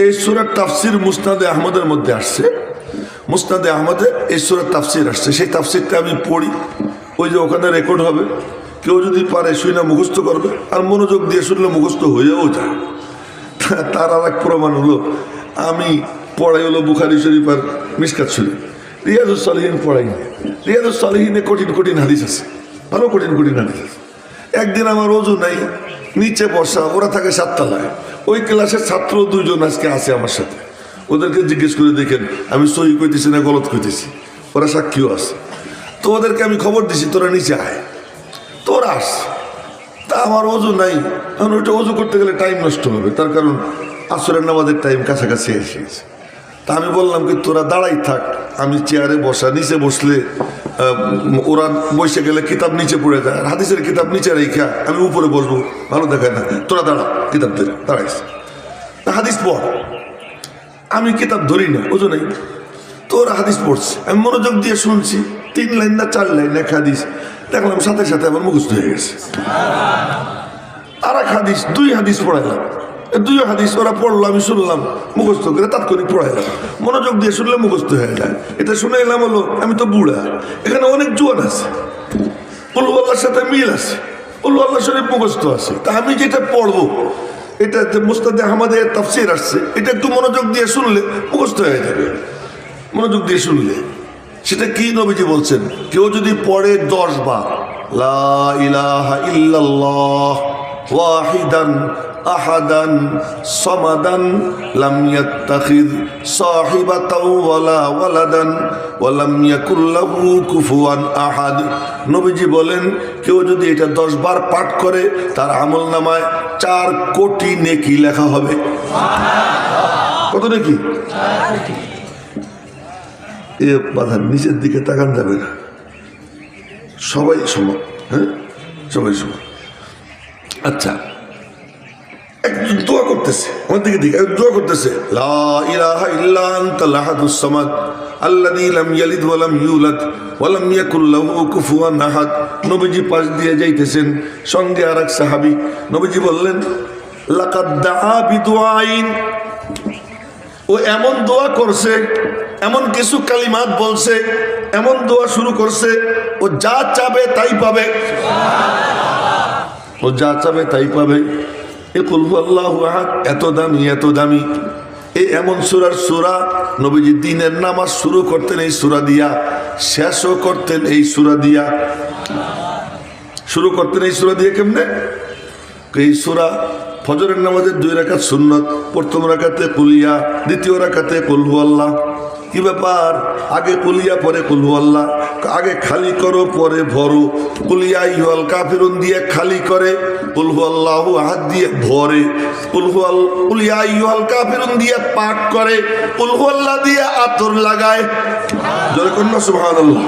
এই সূরার তাফসির মুসনাদে আহমদের মধ্যে আসছে। মুসনাদে আহমদে এই সূরার তাফসির আসছে। সেই তাফসিরটা আমি পড়ি, ওই যে ওখানে রেকর্ড হবে। কেউ যদি পারে শুনে মুখস্থ করবে, আর মনোযোগ দিয়ে শুনলে মুখস্থ হয়েও যায়। তার আর এক প্রমাণ হলো, আমি পড়াই হলো বুখারী শরীফ আর মিশকাত শরীফ। রিয়াজুস সালিহিন পড়াই। রিয়াজুস সালিহিনে কঠিন কঠিন হাদিস আছে, ভালো কঠিন কঠিন হাদিস আছে। একদিন আমার ওযু নাই, নিচে বসা, ওরা থাকে 7 তলায়। ওই ক্লাসের ছাত্র 2 জন আজকে আছে আমার সাথে। ওদেরকে জিজ্ঞেস করে দেখেন আমি সহি কইতেছি না গলত কইতেছি, ওরা সাক্ষীও আছে। তো ওদেরকে আমি খবর দিছি তোরা নিচে আয়, তোরা আস। তা আমার ওযু নাই, কারণ ওইটা ওযু করতে গেলে টাইম নষ্ট হবে, তার কারণ আসরের নামাজের টাইম কাছাকাছি এসে গেছে। তা আমি বললাম কি তোরা দাঁড়াই থাক, আমি চেয়ারে বসা, নিচে বসলে ওরা বসে গেলে কিতাব নিচে পড়ে যায়, আর হাদিসের কিতাব নিচে রেখা আমি উপরে বসবো, ভালো দেখায় না। তোরা দাঁড়া, কিতাব ধরে দাঁড়াইছে, হাদিস পড়। আমি কিতাব ধরি না, ওজো নেই। তোরা হাদিস পড়ছে, আমি মনোযোগ দিয়ে শুনছি। 3 লাইন না 4 লাইন এক হাদিস, দেখলাম সাথে সাথে আমার মুখস্থ হয়ে গেছে। আর এক হাদিস, 2 হাদিস পড়াইলাম। 2 হাদিস ওরা পড়লো, আমি শুনলাম, মুখস্থ করে তাৎক্ষণিক পড়াইলাম। মনোযোগ দিয়ে শুনলে মুখস্থ হয়ে যায়। এটা শুনে এলাম হলো আমি তো বুড়া, এখানে অনেক জোয়ান আছে, কুল আল্লাহর সাথে মিল আছে, কুল আল্লাহ শরীফ মুখস্থ আছে। তা আমি যেটা পড়বো, এটা মুসনাদে আহমদের তাফসীর আসছে, এটা একটু মনোযোগ দিয়ে শুনলে মুখস্থ হয়ে যাবে। মনোযোগ দিয়ে শুনলে সেটা কি নবীজি বলছেন, কেউ যদি পড়ে 10 বার লা ইলাহা ইল্লাল্লাহ ওয়াহিদান আহাদান সামাদান লাম ইয়াত্তাখিয সাহিবাতাও ওয়ালা ওয়ালাদান ওয়া লাম ইয়াকুল লাহু কুফুয়ান আহাদ। নবীজি বলেন কেউ যদি এটা 10 বার পাঠ করে, তার আমলনামায় 4 কোটি নেকি লেখা হবে। কত নেকি? 4 কোটি। এ বাধার নিচের দিকে তাকান যাবে না, সবাই সমান। হ্যাঁ, সবাই সমান। আচ্ছা, একজন দোয়া করতেছে, আমার দিকে দিকে দোয়া করতেছে, লা ইলাহা ইল্লা আনতাল আহাদুস সামাদ আল্লাযী লাম ইয়ালিদ ওয়া লাম ইউলাদ ওয়া লাম ইয়াকুল লাহু কুফুয়ান আহাদ। নবীজি পাশ দিয়ে যাইতেছেন, সঙ্গে আরেক সাহাবী। নবীজি বললেন লাকাদ দাআ বিদুআইন, ও এমন দোয়া করছে, এমন কিছু কালিমাত বলছে, এমন দোয়া শুরু করছে, ও যা চাবে তাই পাবে, ও যা চাবে তাই পাবে। এ কুল হুয়াল্লাহু আহাদ এত দামি, এত দামি। এই এমন সূরার সূরা, নবীজি দিনের নামাজ শুরু করতেন এই সূরা দিয়া, শেষও করতেন এই সূরা দিয়া। শুরু করতেন এই সূরা দিয়ে কেমনে? এই সূরা ফজরের নামাজের 2 রাকাত সুন্নত, প্রথম রাকাতে কুলিয়া, দ্বিতীয় রাকাতে কুল হুয়াল্লাহ। কি ব্যাপার? আগে কুলিয়া পরে কুল হুয়াল্লাহ, আগে খালি করো পরে ভরো। কুলিয়া আইয়ুহাল কাফিরুন দিয়ে খালি করে, কুল হুয়াল্লাহু আহাদ দিয়ে ভরে। কুলিয়া আইয়ুহাল কাফিরুন দিয়ে পাক করে, কুল হুয়াল্লাহ দিয়ে আতর লাগায়। জোরে কন্যা সুবহানাল্লাহ।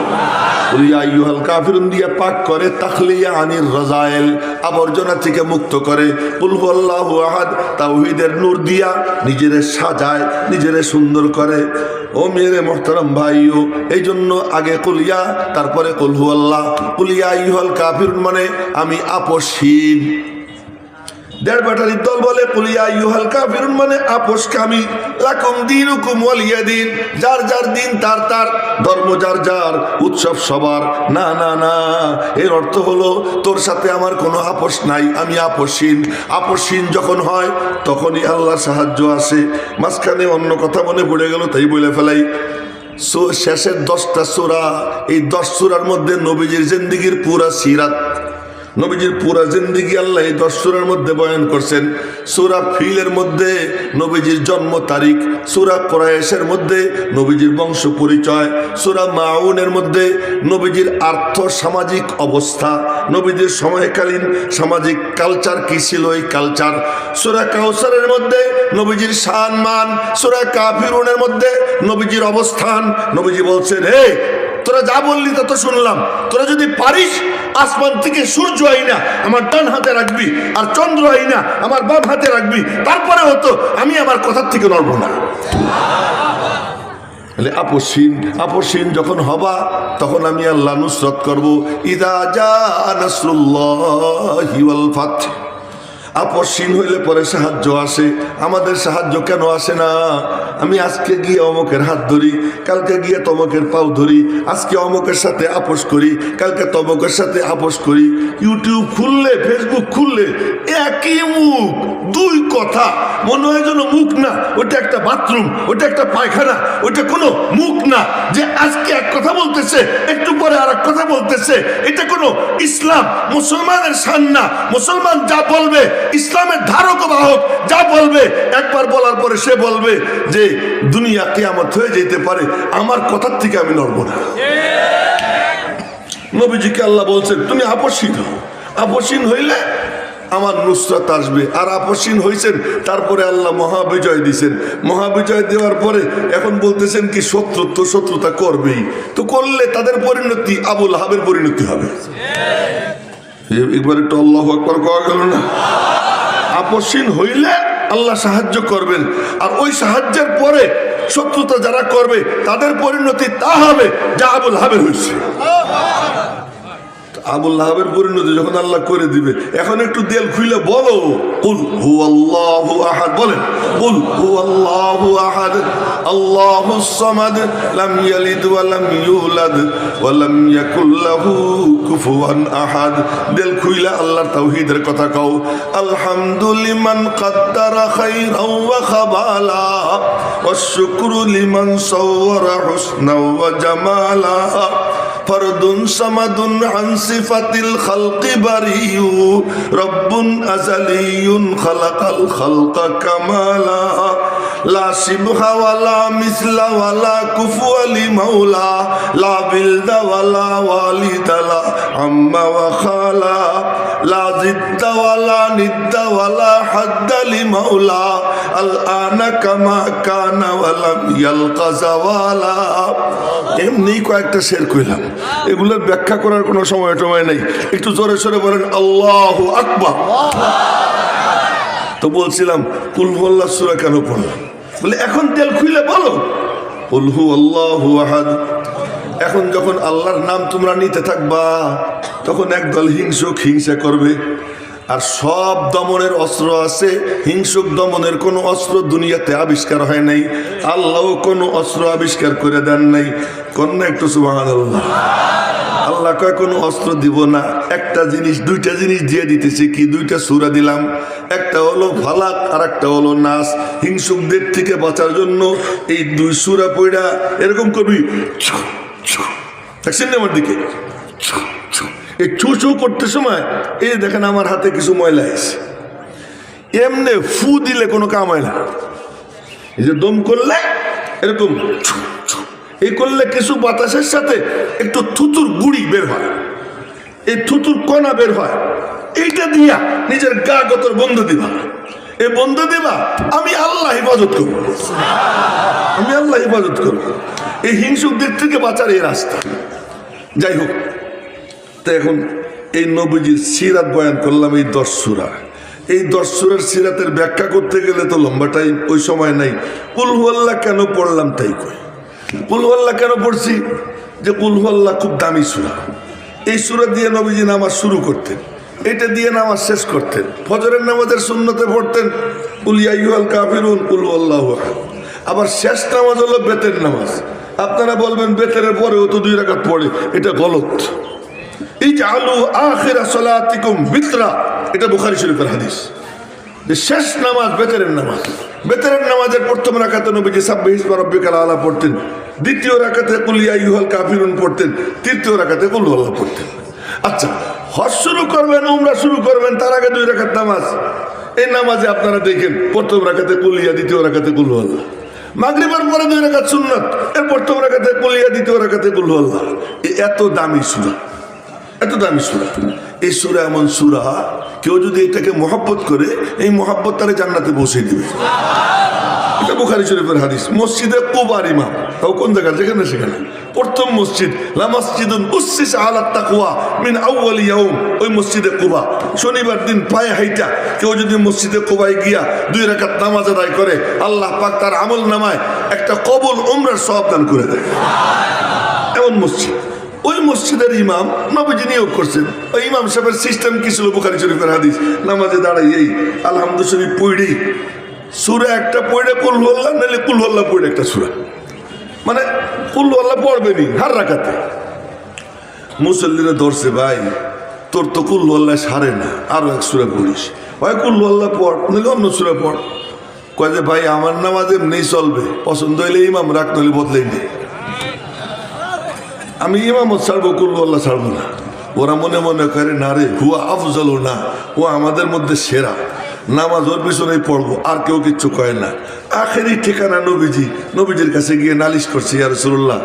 কুলিয়া আইয়ুহাল কাফিরুন দিয়ে পাক করে, তাখলিয়া আনির রাজাইল আবর্জনা থেকে মুক্ত করে। কুল হুয়াল্লাহু আহাদ তাওহীদের নূর দিয়া নিজেরে সাজায়, নিজেরে সুন্দর করে। ও মেরে মোহতারাম ভাইও, এই জন্য আগে কুলিয়া তারপরে কুল হুয়াল্লাহ। কুলিয়া আইয়ুহাল কাফিরুন মানে আমি আপসহীন। দেড় ব্যাটারির দল বলে কুলিয়া আইয়ুহাল কাফিরুন মানে আপোষকামী। লাকুম দীনুকুম ওয়ালিয়া দিন, যার যার দিন তার তার, ধর্ম যার যার, উৎসব সবার। না না না, এর অর্থ হলো তোর সাথে আমার কোনো আপোষ নাই, আমি আপোষহীন। আপোষহীন যখন হয় তখনই আল্লাহর সাহায্য আসে। মাঝখানে অন্য কথা মনে পড়ে গেল, তাই বলে ফেলাই। শেষের 10টা সূরা, এই 10 সূরার মধ্যে নবীজির জিন্দেগির পুরা সিরাত, নবীজির পুরা জিন্দেগি আল্লাহ এই 10 সূরার মধ্যে বয়ান করছেন। সূরা ফিলের মধ্যে নবীজির জন্ম তারিখ, সূরা কুরাইশের মধ্যে নবীজির বংশ পরিচয়, সূরা মাউনের মধ্যে নবীজির আর্থ সামাজিক অবস্থা, নবীজির সময়কালীন সামাজিক কালচার কি ছিল এই কালচার। সূরা কাউসারের মধ্যে নবীজির শান মান, সূরা কাফিরুনের মধ্যে নবীজির অবস্থান। নবীজি বলছেন, হে তোরা যা বললি তা তো শুনলাম, তোরা যদি পারিস আসমান থেকে সূর্য আইনা আমার ডান হাতে রাখবি, আর চন্দ্র আইনা আমার বাম হাতে রাখবি, তারপরে হতো আমি আমার কথার থেকে নড়ব না। আপোষহীন যখন হবা তখন আমি আল্লাহ নুসরত করব। ইযা জা নাসরুল্লাহি ওয়াল ফাth। আপোষহীন হইলে পরে সাহায্য আসে। আমাদের সাহায্য কেন আসে না? আমি আজকে গিয়ে অমুকের হাত ধরি, কালকে গিয়ে তমকের পাও ধরি, আজকে অমুকের সাথে আপোষ করি, কালকে তমকের সাথে আপোষ করি। ইউটিউব খুললে, ফেসবুক খুললে একই মুখ, 2 কথা। মনে হয় যেন মুখ না, ওটা একটা বাথরুম, ওটা একটা পায়খানা, ওটা কোনো মুখ না। যে আজকে এক কথা বলতেছে, একটু পরে আর এক কথা বলতেছে। এটা কোনো ইসলাম মুসলমানের শান না। মুসলমান যা বলবে, ইসলামের ধারক বাহক যা বলবে, একবার বলার পরে সে বলবে যে দুনিয়া কিয়ামত হয়ে যেতে পারে, আমার কথার থেকে আমি নড়ব না। নবীজিকে আল্লাহ বলছেন তুমি আপোষহীন হও, আপোষহীন হইলে আমার নুসরাত আসবে। আর আপোষহীন হয়েছেন, তারপরে আল্লাহ মহাবিজয় দিয়েছেন। মহাবিজয় দেওয়ার পরে এখন বলতেছেন কি শত্রুতা করবেই, তো করলে তাদের পরিণতি আবু লাহাবের পরিণতি হবে। একবার একটু আল্লাহু আকবার কওয়া গেল না? আপোষহীন হইলে আল্লাহ সাহায্য করবেন, আর ওই সাহায্যের পরে শত্রুতা যারা করবে তাদের পরিণতি তা হবে যা আবু লাহাবের হয়েছে। আবু লাহাবের পরিণতি যখন আল্লাহ করে দিবে, এখন একটু দেল খুলে বলো কুল হুয়াল্লাহু আহাদ, বলেন কুল হুয়াল্লাহু আহাদ আল্লাহুস সামাদ লাম ইয়ালিদ ওয়া লাম ইউলাদ ওয়া লাম ইয়াকুল লাহু কুফুয়ান আহাদ। দেল খুইলা আল্লাহর তাওহীদের কথা কও। আলহামদুলিমান কাদ্দারা খাইরাও ওয়া খাবালা ওয়াশ শুকরু লিমান সাওয়ারা হুসনা ওয়া জামালা ফরদুন সামাদুন আন সিফাতিল খালকি বারিউ রব্বুন আযালিয়ুন খালাকাল খালকা কামালা লা শিবহা ওয়ালা মিসলা ওয়ালা কুফুয়া লি মাওলা লা বিলদা ওয়ালা ওয়ালিদালা আম্মা ওয়া খালা লা জিদ্দা ওয়ালা নিদ্দা ওয়ালা হাদ্দা লি মাওলা আল আনা কামা কানা ওয়ালা ইয়ালকা জাওয়ালা। এমনি কয়েকটা শের কইলাম, এগুলোর ব্যাখ্যা করার কোনো সময় নেই। একটু জোরে সোরে বলেন আল্লাহু আকবার। তো বলছিলাম কুল হুয়াল্লাহ সূরা কেন পড়লাম, বলে এখন তেল খুলে বলো কুল হুয়াল্লাহু আহাদ। এখন যখন আল্লাহর নাম তোমরা নিতে থাকবা, তখন একদল হিংসা করবে। আর সব দমনের অস্ত্র আছে, হিংসুক দমনের কোনো অস্ত্র দুনিয়াতে আবিষ্কার হয় নাই, আল্লাহ কোনো অস্ত্র আবিষ্কার করে দেন নাই। কন্যা একটু সুবহানাল্লাহ। আল্লাহ কয় কোনো অস্ত্র দিব না, একটা জিনিস, দুইটা জিনিস দিয়ে দিতেছি। কি দুইটা সূরা দিলাম, একটা হলো ফালাক আর একটা হলো নাস। হিংসুকদের থেকে বাঁচার জন্য এই দুই সূরা পড়া এরকম করবি, দেখছেন আমার দিকে, এই ছু ছু করতে সময় এই দেখেন আমার হাতে কিছু ময়লা আছে, এমনি ফু দিলে কোনো কাম হয় না। এই যে দম করলে এরকম এই করলে কিছু বাতাসের সাথে একটু থুতুর গুড়ি বের হয়, এই থুতুর কণা বের হয়, এইটা দিয়া নিজের গা গতর বন্ধ দিবা। এই বন্ধ দিবা, আমি আল্লাহ হেফাজত করব, আমি আল্লাহ হেফাজত করব। এই হিংসুকদের থেকে বাঁচার এই রাস্তা। যাই হোক, তো এখন এই নবীজির সিরাত বয়ান করলাম, এই 10 সূরা। এই 10 সূরার সিরাতের ব্যাখ্যা করতে গেলে তো লম্বা টাইম, ওই সময় নাই। কুল হুয়াল্লাহ কেন পড়লাম তাই কই। কুল হুয়াল্লাহ কেন পড়ছি, যে কুল হুয়াল্লাহ খুব দামি সূরা। এই সূরা দিয়ে নবীজি নামাজ শুরু করতেন, এটা দিয়ে নামাজ শেষ করতেন। ফজরের নামাজের সুন্নতে পড়তেন কুল ইয়া আইয়ুহাল কাফিরুন কুল হুয়াল্লাহু আহাদ। আবার শেষ নামাজ হলো বেতের নামাজ। আপনারা বলবেন বেতের পরেও তো 2 রাকাত পড়ে, এটা গলত। ইজআলু আখিরা সালাতিকুম বিতরা, এটা বুখারী শরীফের হাদিস, যে শেষ নামাজ বেতেরের নামাজ। বেতেরের নামাজের প্রথম রাকাতে নবীজি সাব্বিহ ইসমা রাব্বিকাল আলা পড়তেন, দ্বিতীয় রাকাতে কুল ইয়া আইয়ুহাল কাফিরুন পড়তেন, তৃতীয় রাকাতে কুল হুয়াল্লাহ পড়তেন। আচ্ছা, হজ শুরু করবেন, উমরা শুরু করবেন, তার আগে 2 রাকাত নামাজ। এই নামাজে আপনারা দেখেন প্রথম রাকাতে কুল ইয়া, দ্বিতীয় রাকাতে কুল হুয়াল্লাহ। মাগরিবের পরে 2 রাকাত সুন্নাত, এর প্রথম রাকাতে কুল ইয়া, দ্বিতীয় রাকাতে কুল হুয়াল্লাহ। এত দামি সূরা, এত দামি সূরা। এই সূরা এমন সূরা, কেউ যদি এটাকে মহব্বত করে, এই মহব্বত তারে জান্নাতে পৌঁছে দিবে। এটা বুখারী শরীফের হাদিস। মসজিদে কুবার ইমাম, তাও কোন জায়গা, যেখানে সেখানে প্রথম মসজিদ, লা মসজিদুন উসসিসা আলা তাকওয়া মিন আউয়াল ইয়াউম, ওই মসজিদে কুবা। শনিবার দিন পায়ে হাইটা কেউ যদি মসজিদে কুবায় গিয়া 2 রাকাত নামাজ আদায় করে, আল্লাহ পাক তার আমল নামায় একটা কবুল উমরার সওয়াব দান করে দেয়। এমন মসজিদ। ওই মসজিদের ইমাম নবীজি নিয়োগ করছেন। ওই ইমাম সাহেবের সিস্টেম কি ছিল, বুখারী শরীফের হাদিস, নামাজে দাঁড়াই এই আলহামদুলিল্লাহ শরীফ পড়ি, সূরা একটা পড়ে কুল হুয়াল্লাহ, নাহলে কুল হুয়াল্লাহ পড়ে একটা সূরা, মানে কুল হুয়াল্লাহ পড়বেনি হার রাকাতে। মুসল্লিরা ধরছে, ভাই তোর তো কুল হুয়াল্লাহ সারে না, আরো 1 সূরা পড়িস। ভাই কুল হুয়াল্লাহ পড়, নাহলে অন্য সূরা পড়। কয় যে ভাই আমার নামাজ এমনি চলবে, পছন্দ হইলে ইমাম রাখ, নইলে বদলাই নেই। আমি ইমামত ছাড়বো, কুল হুয়াল্লাহ ছাড়বো না। ওরা মনে মনে করে না রে, হুয়া আফজল না, ও আমাদের মধ্যে সেরা, নামাজ ওর পিছনেই পড়বো, আর কেউ কিচ্ছু কয় না। আখেরি ঠিকানা নবীজি। নবীজির কাছে গিয়ে নালিশ করছে, ইয়া রাসূলুল্লাহ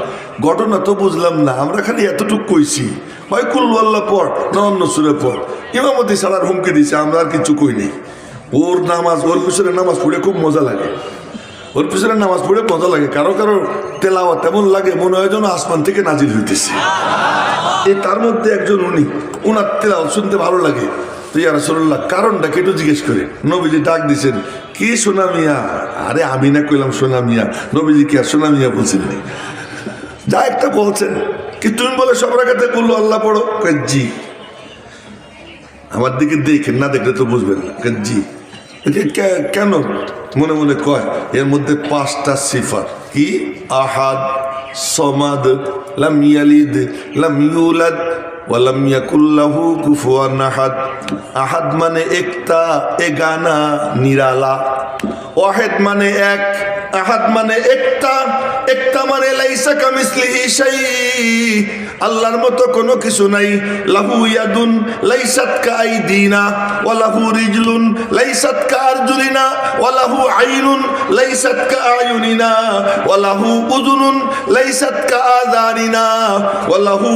ঘটনা তো বুঝলাম না, আমরা খালি এতটুকু কইছি, ভাই কুল হুয়াল্লাহ পড় না অন্য সূরা পড়। ইমামতি ছাড়ার হুমকি দিছে, আমরা আর কিছু কই নেই। ওর নামাজ, ওর পিছনে নামাজ পড়ে খুব মজা লাগে, ওর পিছনে নামাজ পড়ে মজা লাগে। কারো কারো তেলাওয়াত এমন লাগে মনে হয় যেন আসমান থেকে নাজিল হইতেছে। এই তার মধ্যে একজন উনি, উনার তেলাওয়াত শুনতে ভালো লাগে। তো ইয়া রাসূলুল্লাহ কারণটা কেটু জিজ্ঞেস করে। নবীজি ডাক দিছেন, কি সোনা মিয়া? আরে আমি না কইলাম সোনা মিয়া, নবীজি কি আর সোনা মিয়া বলছেন? যা একটা বলছেন কি, তুমি বলে সব রাকাতে কুল আল্লাহ পড়ো? জি। আমার দিকে দেখেন, না দেখলে তো বুঝবেন না। জি। কেন? মনে মনে কয় এর মধ্যে 5টা সিফাত। কি? আহাদ, সমাদ, লাম ইয়ালিদ, লাম ইউলাদ, ওয়ালাম ইয়াকুল লাহু কুফুয়ান আহাদ। আহাদ মানে একটা, এগানা, নিরালা। ওয়াহিদ মানে এক, আহাদ মানে একটা, একটা মানে লাইসা কামিসলিহি শাই, আল্লাহর মতো কোনো কিছু নাই। লাহু ইয়াদুন লাইসাত কাআইদিনা, ওয়া লাহু রিজলুন লাইসাত কাআরজুলিনা, ওয়া লাহু আইনুন লাইসাত কাআয়ুনিনা, ওয়া লাহু উযুনুন লাইসাত কাআযানিনা, ওয়া লাহু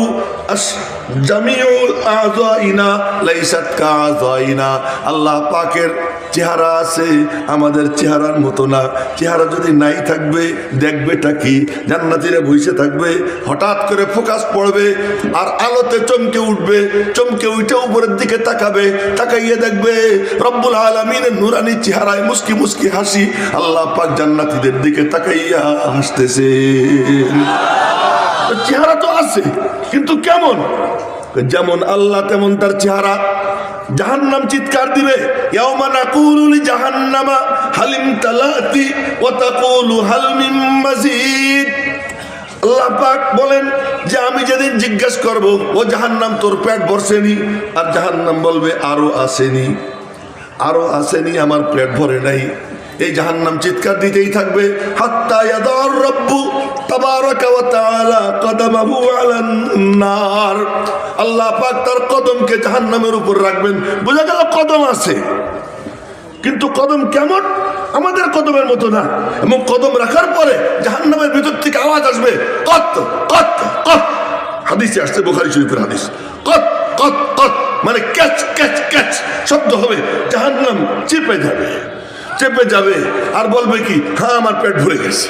জামিউল আযাইনা লাইসাত কাআযাইনা। আল্লাহ পাকের চেহারা আছে, আমাদের চেহারার মতো না। চেহারা যদি নাই থাকবে, দেখবেটা কি? জান্নাতীরা বসে থাকবে, হঠাৎ করে ফোকাস পড়বে আর আলোতে চমকে উঠবে, চমকে উঠে উপরের দিকে তাকাবে, তাকাইয়ে দেখবে রব্বুল আলামিনের নূরানি চেহারায় মুস্কি মুস্কি হাসি। আল্লাহ পাক জান্নাতীদের দিকে তাকাইয়া হাসতেছে। চেহারা তো আছে, কিন্তু কেমন? যেমন আল্লাহ তেমন তার চেহারা। জাহান্নাম চিৎকার দিবে, ইয়াউমা নাকুলু লিজাহান্নামা হালিম তালাতি ওয়া তাকুলু হাল মিন মাজিদ। আল্লাহ পাক বলেন যে আমি যেদিন জিজ্ঞেস করব, ও জাহান্নাম তোর পেট ভরছেনি, আর জাহান্নাম বলবে আরো আসেনি, আরো আসেনি, আমার পেট ভরে নাই। এই জাহান্নাম চিৎকার দিতেই থাকবে, হাত্তা ইয়াদার রাব্বু তাবারাকা ওয়া তাআলা কদমাহু আলান নার। আল্লাহ পাক তার কদমকে জাহান্নামের উপর রাখবেন। বোঝা গেল কদম আছে, কিন্তু কদম কেমন? আমাদের কদমের মতো না। এবং কদম রাখার পরে জাহান্নামের ভিতর থেকে আওয়াজ আসবে, কত কত কত। হাদিসে আসছে, বুখারী শরীফের হাদিস, কত কত কত মানে ক্যাচ ক্যাচ ক্যাচ শব্দ হবে। জাহান্নাম চেপে যাবে, চেপে যাবে আর বলবে কি, হ্যাঁ আমার পেট ভরে গেছে।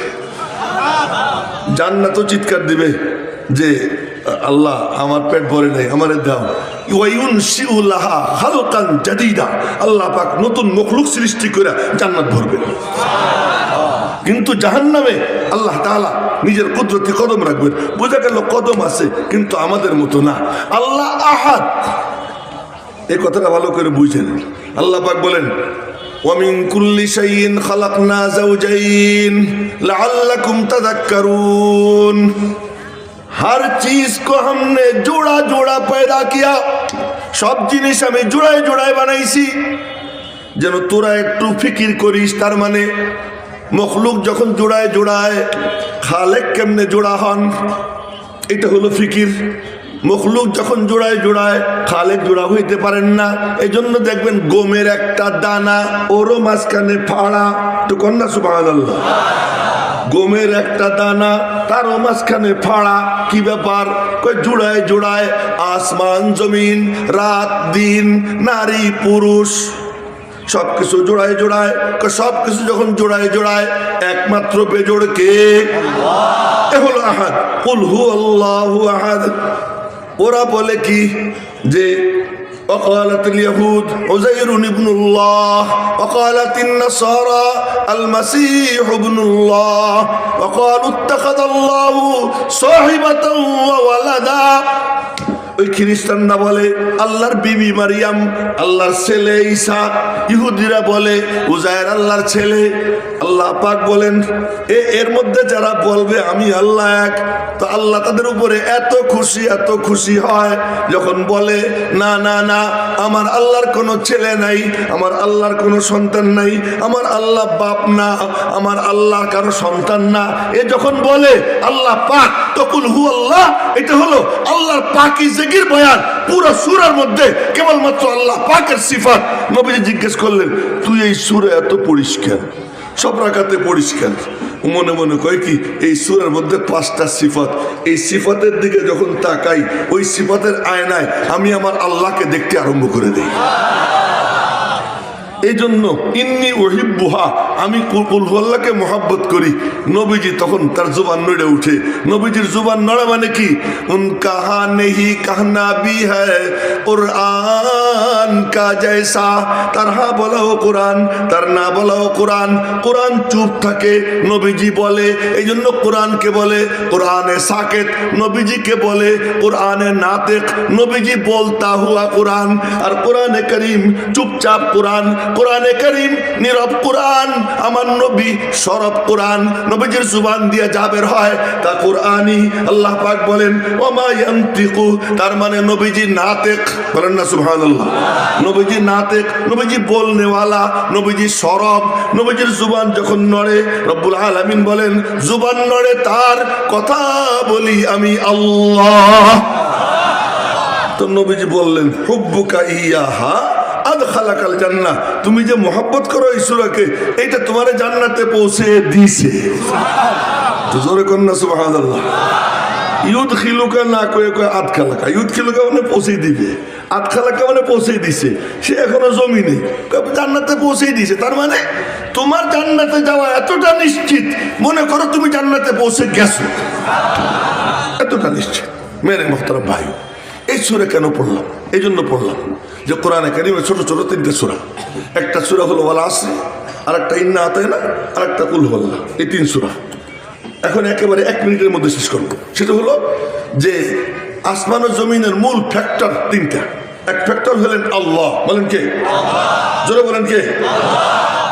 জান্নাতও চিৎকার দিবে যে আল্লাহ আমার পেট ভরে নাই, আমারে দাও। ওয়ায়ুনশিউ লাহা খালকান জাদীদা। আল্লাহ পাক নতুন মখলুক সৃষ্টি করে জান্নাত ভরবেন। কিন্তু জাহান্নামে আল্লাহ তাআলা নিজের কুদরতি কদম রাখবেন। বোঝা গেল কদম আছে, কিন্তু আমাদের মতো না। আল্লাহ আহাদ, এই কথাটা ভালো করে বুঝেন। আল্লাহ পাক বলেন, وَمِن كُلِّ شَيْءٍ خَلَقْنَا زَوْجَيْنِ لَعَلَّكُمْ تَذَكَّرُونَ। हर चीज को हमने जोड़ा जोड़ा पैदा किया। सब जिनिस আমি জোড়ায় জোড়ায় বানাইছি যেন তোরা একটু ফিকির করিস। তার মানে মখলুক যখন জোড়ায় জোড়ায়, খালেক কেমনে জোড়া হন, এটা হলো ফিকির। মখলুক যখন জোড়ায় জোড়ায়, খালেক জোড়া হইতে পারেন না। এই জন্য দেখবেন গমের একটা দানা, ওরও মাঝখানে ফাড়া। তো কন্যা সুবহানাল্লাহ। গমের একটা দানা, তারও মাঝখানে ফাড়া। কি ব্যাপার? কই জোড়ায় জোড়ায় আসমান জমিন, রাত দিন, নারী পুরুষ, সবকিছু জোড়ায় জোড়ায়। সবকিছু যখন জোড়ায় জোড়ায়, একমাত্র বেজোড় কে? এ হলো আহাদ। কুল হু আল্লাহু আহাদ। ওরা বলে কি যে وقالت اليهود عزير ابن الله وقالت النصارى المسيح ابن الله وقالوا اتخذ الله صاحبة وولدا। ওই খ্রিস্টানরা বলে আল্লাহর বিবি মারিয়াম আল্লাহর ছেলে ঈসা। ইহুদিরা বলে উজায়ের আল্লাহর ছেলে। আল্লাহ পাক বলেন, এর মধ্যে যারা বলবে আমি আল্লাহ এক, তো আল্লাহ তাদের উপরে এত খুশি হয় যখন বলে না না না, আমার আল্লাহর কোনো ছেলে নাই, আমার আল্লাহর কোনো সন্তান নাই, আমার আল্লাহ বাপ না, আমার আল্লাহ কারো সন্তান না। এ যখন বলে আল্লাহ পাক, তকুল হু আল্লাহ, এটা হলো আল্লাহর পাকিজাগির বয়ান। পুরো সূরার মধ্যে কেবলমাত্র আল্লাহ পাকের সিফাত। নবীজি জিজ্ঞেস করলেন, তুই এই সূরা এত পড়িস কেন, সব রাকাতে পড়িস কেন? মনে মনে কয় কি, এই সূরার মধ্যে 5টা সিফাত, এই সিফাতের দিকে যখন তাকাই, ওই সিফাতের আয়নায় আমি আমার আল্লাহকে দেখতে আরম্ভ করে দেই। এই জন্য ইন্নি উহিব্বুহা, আমি কুল আল্লাহকে মহব্বত করি। নবীজি তখন তার জুবান নড়ে উঠে। নবীজির জুবান নড়া মানে কি? উন কাহা নেহি কাহনা বি হ্যায় কুরআন কা জৈসা। তার হা বলাও কোরআন, তার না বলাও কোরআন। কোরআন চুপ থাকে, নবীজি বলে। এই জন্য কোরআনকে বলে কোরআনে সাকেত, নবীজিকে বলে কোরআনে নাতিক। নবীজি বলতা হুয়া কোরআন, আর কোরআনে করিম চুপচাপ কোরআন। কোরআনে কারীম নীরব কোরআন, আমার নবী সরব কোরআন। নবীজির জুবান দিয়ে যা বের হয় তা কোরআনই। আল্লাহ পাক বলেন ওমা ইয়ানতিকু, তার মানে নবীজি নাতিক। বলেন না সুবহানাল্লাহ। নবীজি নাতিক, নবীজি বলনেওয়ালা, নবীজি সরব। নবীজির জুবান যখন নড়ে, রব্বুল আলামিন বলেন জুবান নড়ে তার, কথা বলি আমি আল্লাহ। তো নবীজি বললেন হুব্বুকা ইয়াহা আদখালাকাল জান্নাহ, তুমি যে মোহাব্বত করো এই সূরাকে, এইটা তোমারে জান্নাতে পৌঁছে দিয়েছে। তো জোরে কন্যা সুবহানাল্লাহ। ইউদখিলুকা না কয়ে কয়ে আদখালাকা। ইউদখিলুকা মানে পৌঁছে দিবে, আদখালাকা মানে পৌঁছে দিছে। সে এখনো জমিনে, জান্নাতে পৌঁছে দিয়েছে। তার মানে তোমার জান্নাতে যাওয়া এতটা নিশ্চিত, মনে করো তুমি জান্নাতে পৌঁছে গেছো, এতটা নিশ্চিত। মেরে মোহতারাম ভাই, এই সূরা কেন পড়লাম? এই জন্য পড়লাম যে কোরআনে কারীমে ছোট ছোট 3টে সূরা। একটা সূরা হলো ওয়াল আসর, আর একটা ইন্না আতাইনা, আর একটা কুল হুয়াল্লাহ। এই 3 সূরা এখন একেবারে 1 মিনিটের মধ্যে শেষ করবো। সেটা হলো যে আসমান ও জমিনের মূল ফ্যাক্টর তিনটা। এক ফ্যাক্টর হলেন আল্লাহ, বলেন কে? জোরে বলেন কে?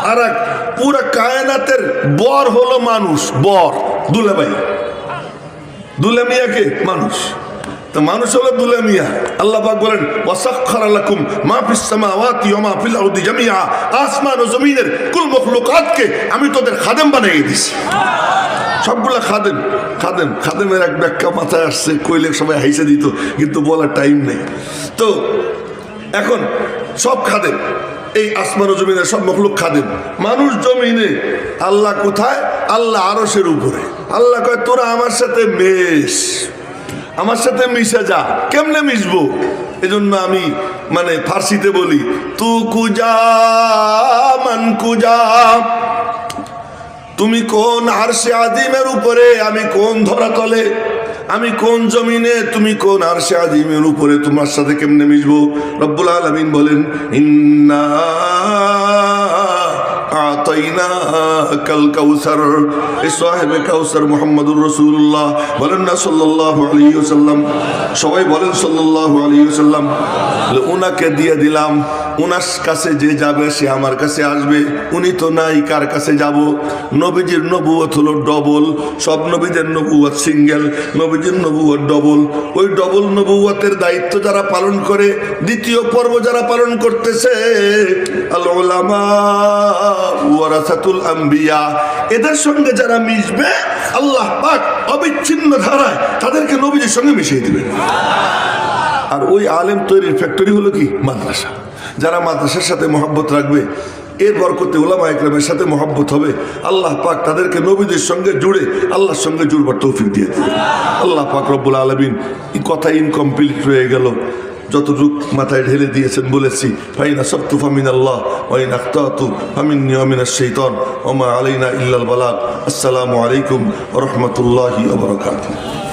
আর এক পুরা কায়নাতের বর হলো মানুষ, বর দুলাভাই, দুলামিয়াকে মানুষ, তো মানুষ হলো দুলামিয়া। আল্লাহ পাক বলেন ওয়াসাখখারা লাকুম মা ফিস সামাওয়াতি ওয়া মা ফিল আরদি জামিআ, আসমান ও জমিনের কুল মখলুকাতকে আমি তোদের খাদেম বানিয়ে দিয়েছি। সবগুলা খাদেম। খাদেম খাদেমের এক ব্যাখ্যা মাথায় আসছে, কইলে সবাই হাইসে দিত, কিন্তু বলার টাইম নেই। তো এখন সব খাদেম, এই আসমান ও জমিনের সব মখলুক খাদেম। মানুষ জমিনে, আল্লাহ কোথায়? আল্লাহ আরশের উপরে। আল্লাহ কয় তোরা আমার সাথে মেশ, আমার সাথে মিশে যা। কেমনে মিশবো? এজন্য আমি মানে ফার্সিতে বলি তু কুজা মান কুজা, তুমি কোন আরশে আযীমের উপরে, আমি কোন ধরাতলে, আমি কোন জমিনে, তুমি কোন আরশে আযীমের উপরে, তোমার সাথে কেমনে মিশবো? রব্বুল আলামিন বলেন ইন্না আতাইনাকাল কাউসার, এই সাহেবে কাউসার মুহাম্মদুর রাসূলুল্লাহ বলেন না সাল্লাল্লাহু আলাইহি ওয়াসাল্লাম, সবাই বলেন সাল্লাল্লাহু আলাইহি ওয়াসাল্লাম। উনাকে দিয়ে দিলাম, উনার কাছে যে যাবে সে আমার কাছে আসবে। উনি তো নাই, কার কাছে যাব? নবীজির নবুয়ত হলো ডবল, সব নবীদের নবুয়ত সিঙ্গেল, নবীজির নবুয়ত ডবল। ওই ডবল নবুয়তের দায়িত্ব যারা পালন করে, দ্বিতীয় পর্ব যারা পালন করতেছে, আল উলামা ওয়ারাসাতুল আম্বিয়া, এদের সঙ্গে যারা মিশবে আল্লাহ পাক অবিচ্ছিন্ন ধারায় তাদেরকে নবীজির সঙ্গে মিশিয়ে দিবেন। আর ওই আলেম তৈরির ফ্যাক্টরি হলো কি? মাদ্রাসা। যারা মাদ্রাসার সাথে মহব্বত রাখবে, এর বরকতে উলামা ইকরামের সাথে মহব্বত হবে, আল্লাহ পাক তাদেরকে নবীদের সঙ্গে জুড়ে আল্লাহর সঙ্গে জুড়বার তৌফিক দিয়ে দেবে। আল্লাহ পাক রব্বুল আলামিন, এই কথা ইনকমপ্লিট রয়ে গেল, যতটুক মাথায় ঢেলে দিয়েছেন বলেছি। ফাইন আসাবতু ফামিনাল্লাহ ওয়া ইন আখতাতু ফামিন্নী ওয়া মিনাশ শাইতান ওয়া মা আলাইনা ইল্লাল বালাগ। আসসালামু আলাইকুম ওয়া রাহমাতুল্লাহি ওয়া বারাকাতুহু।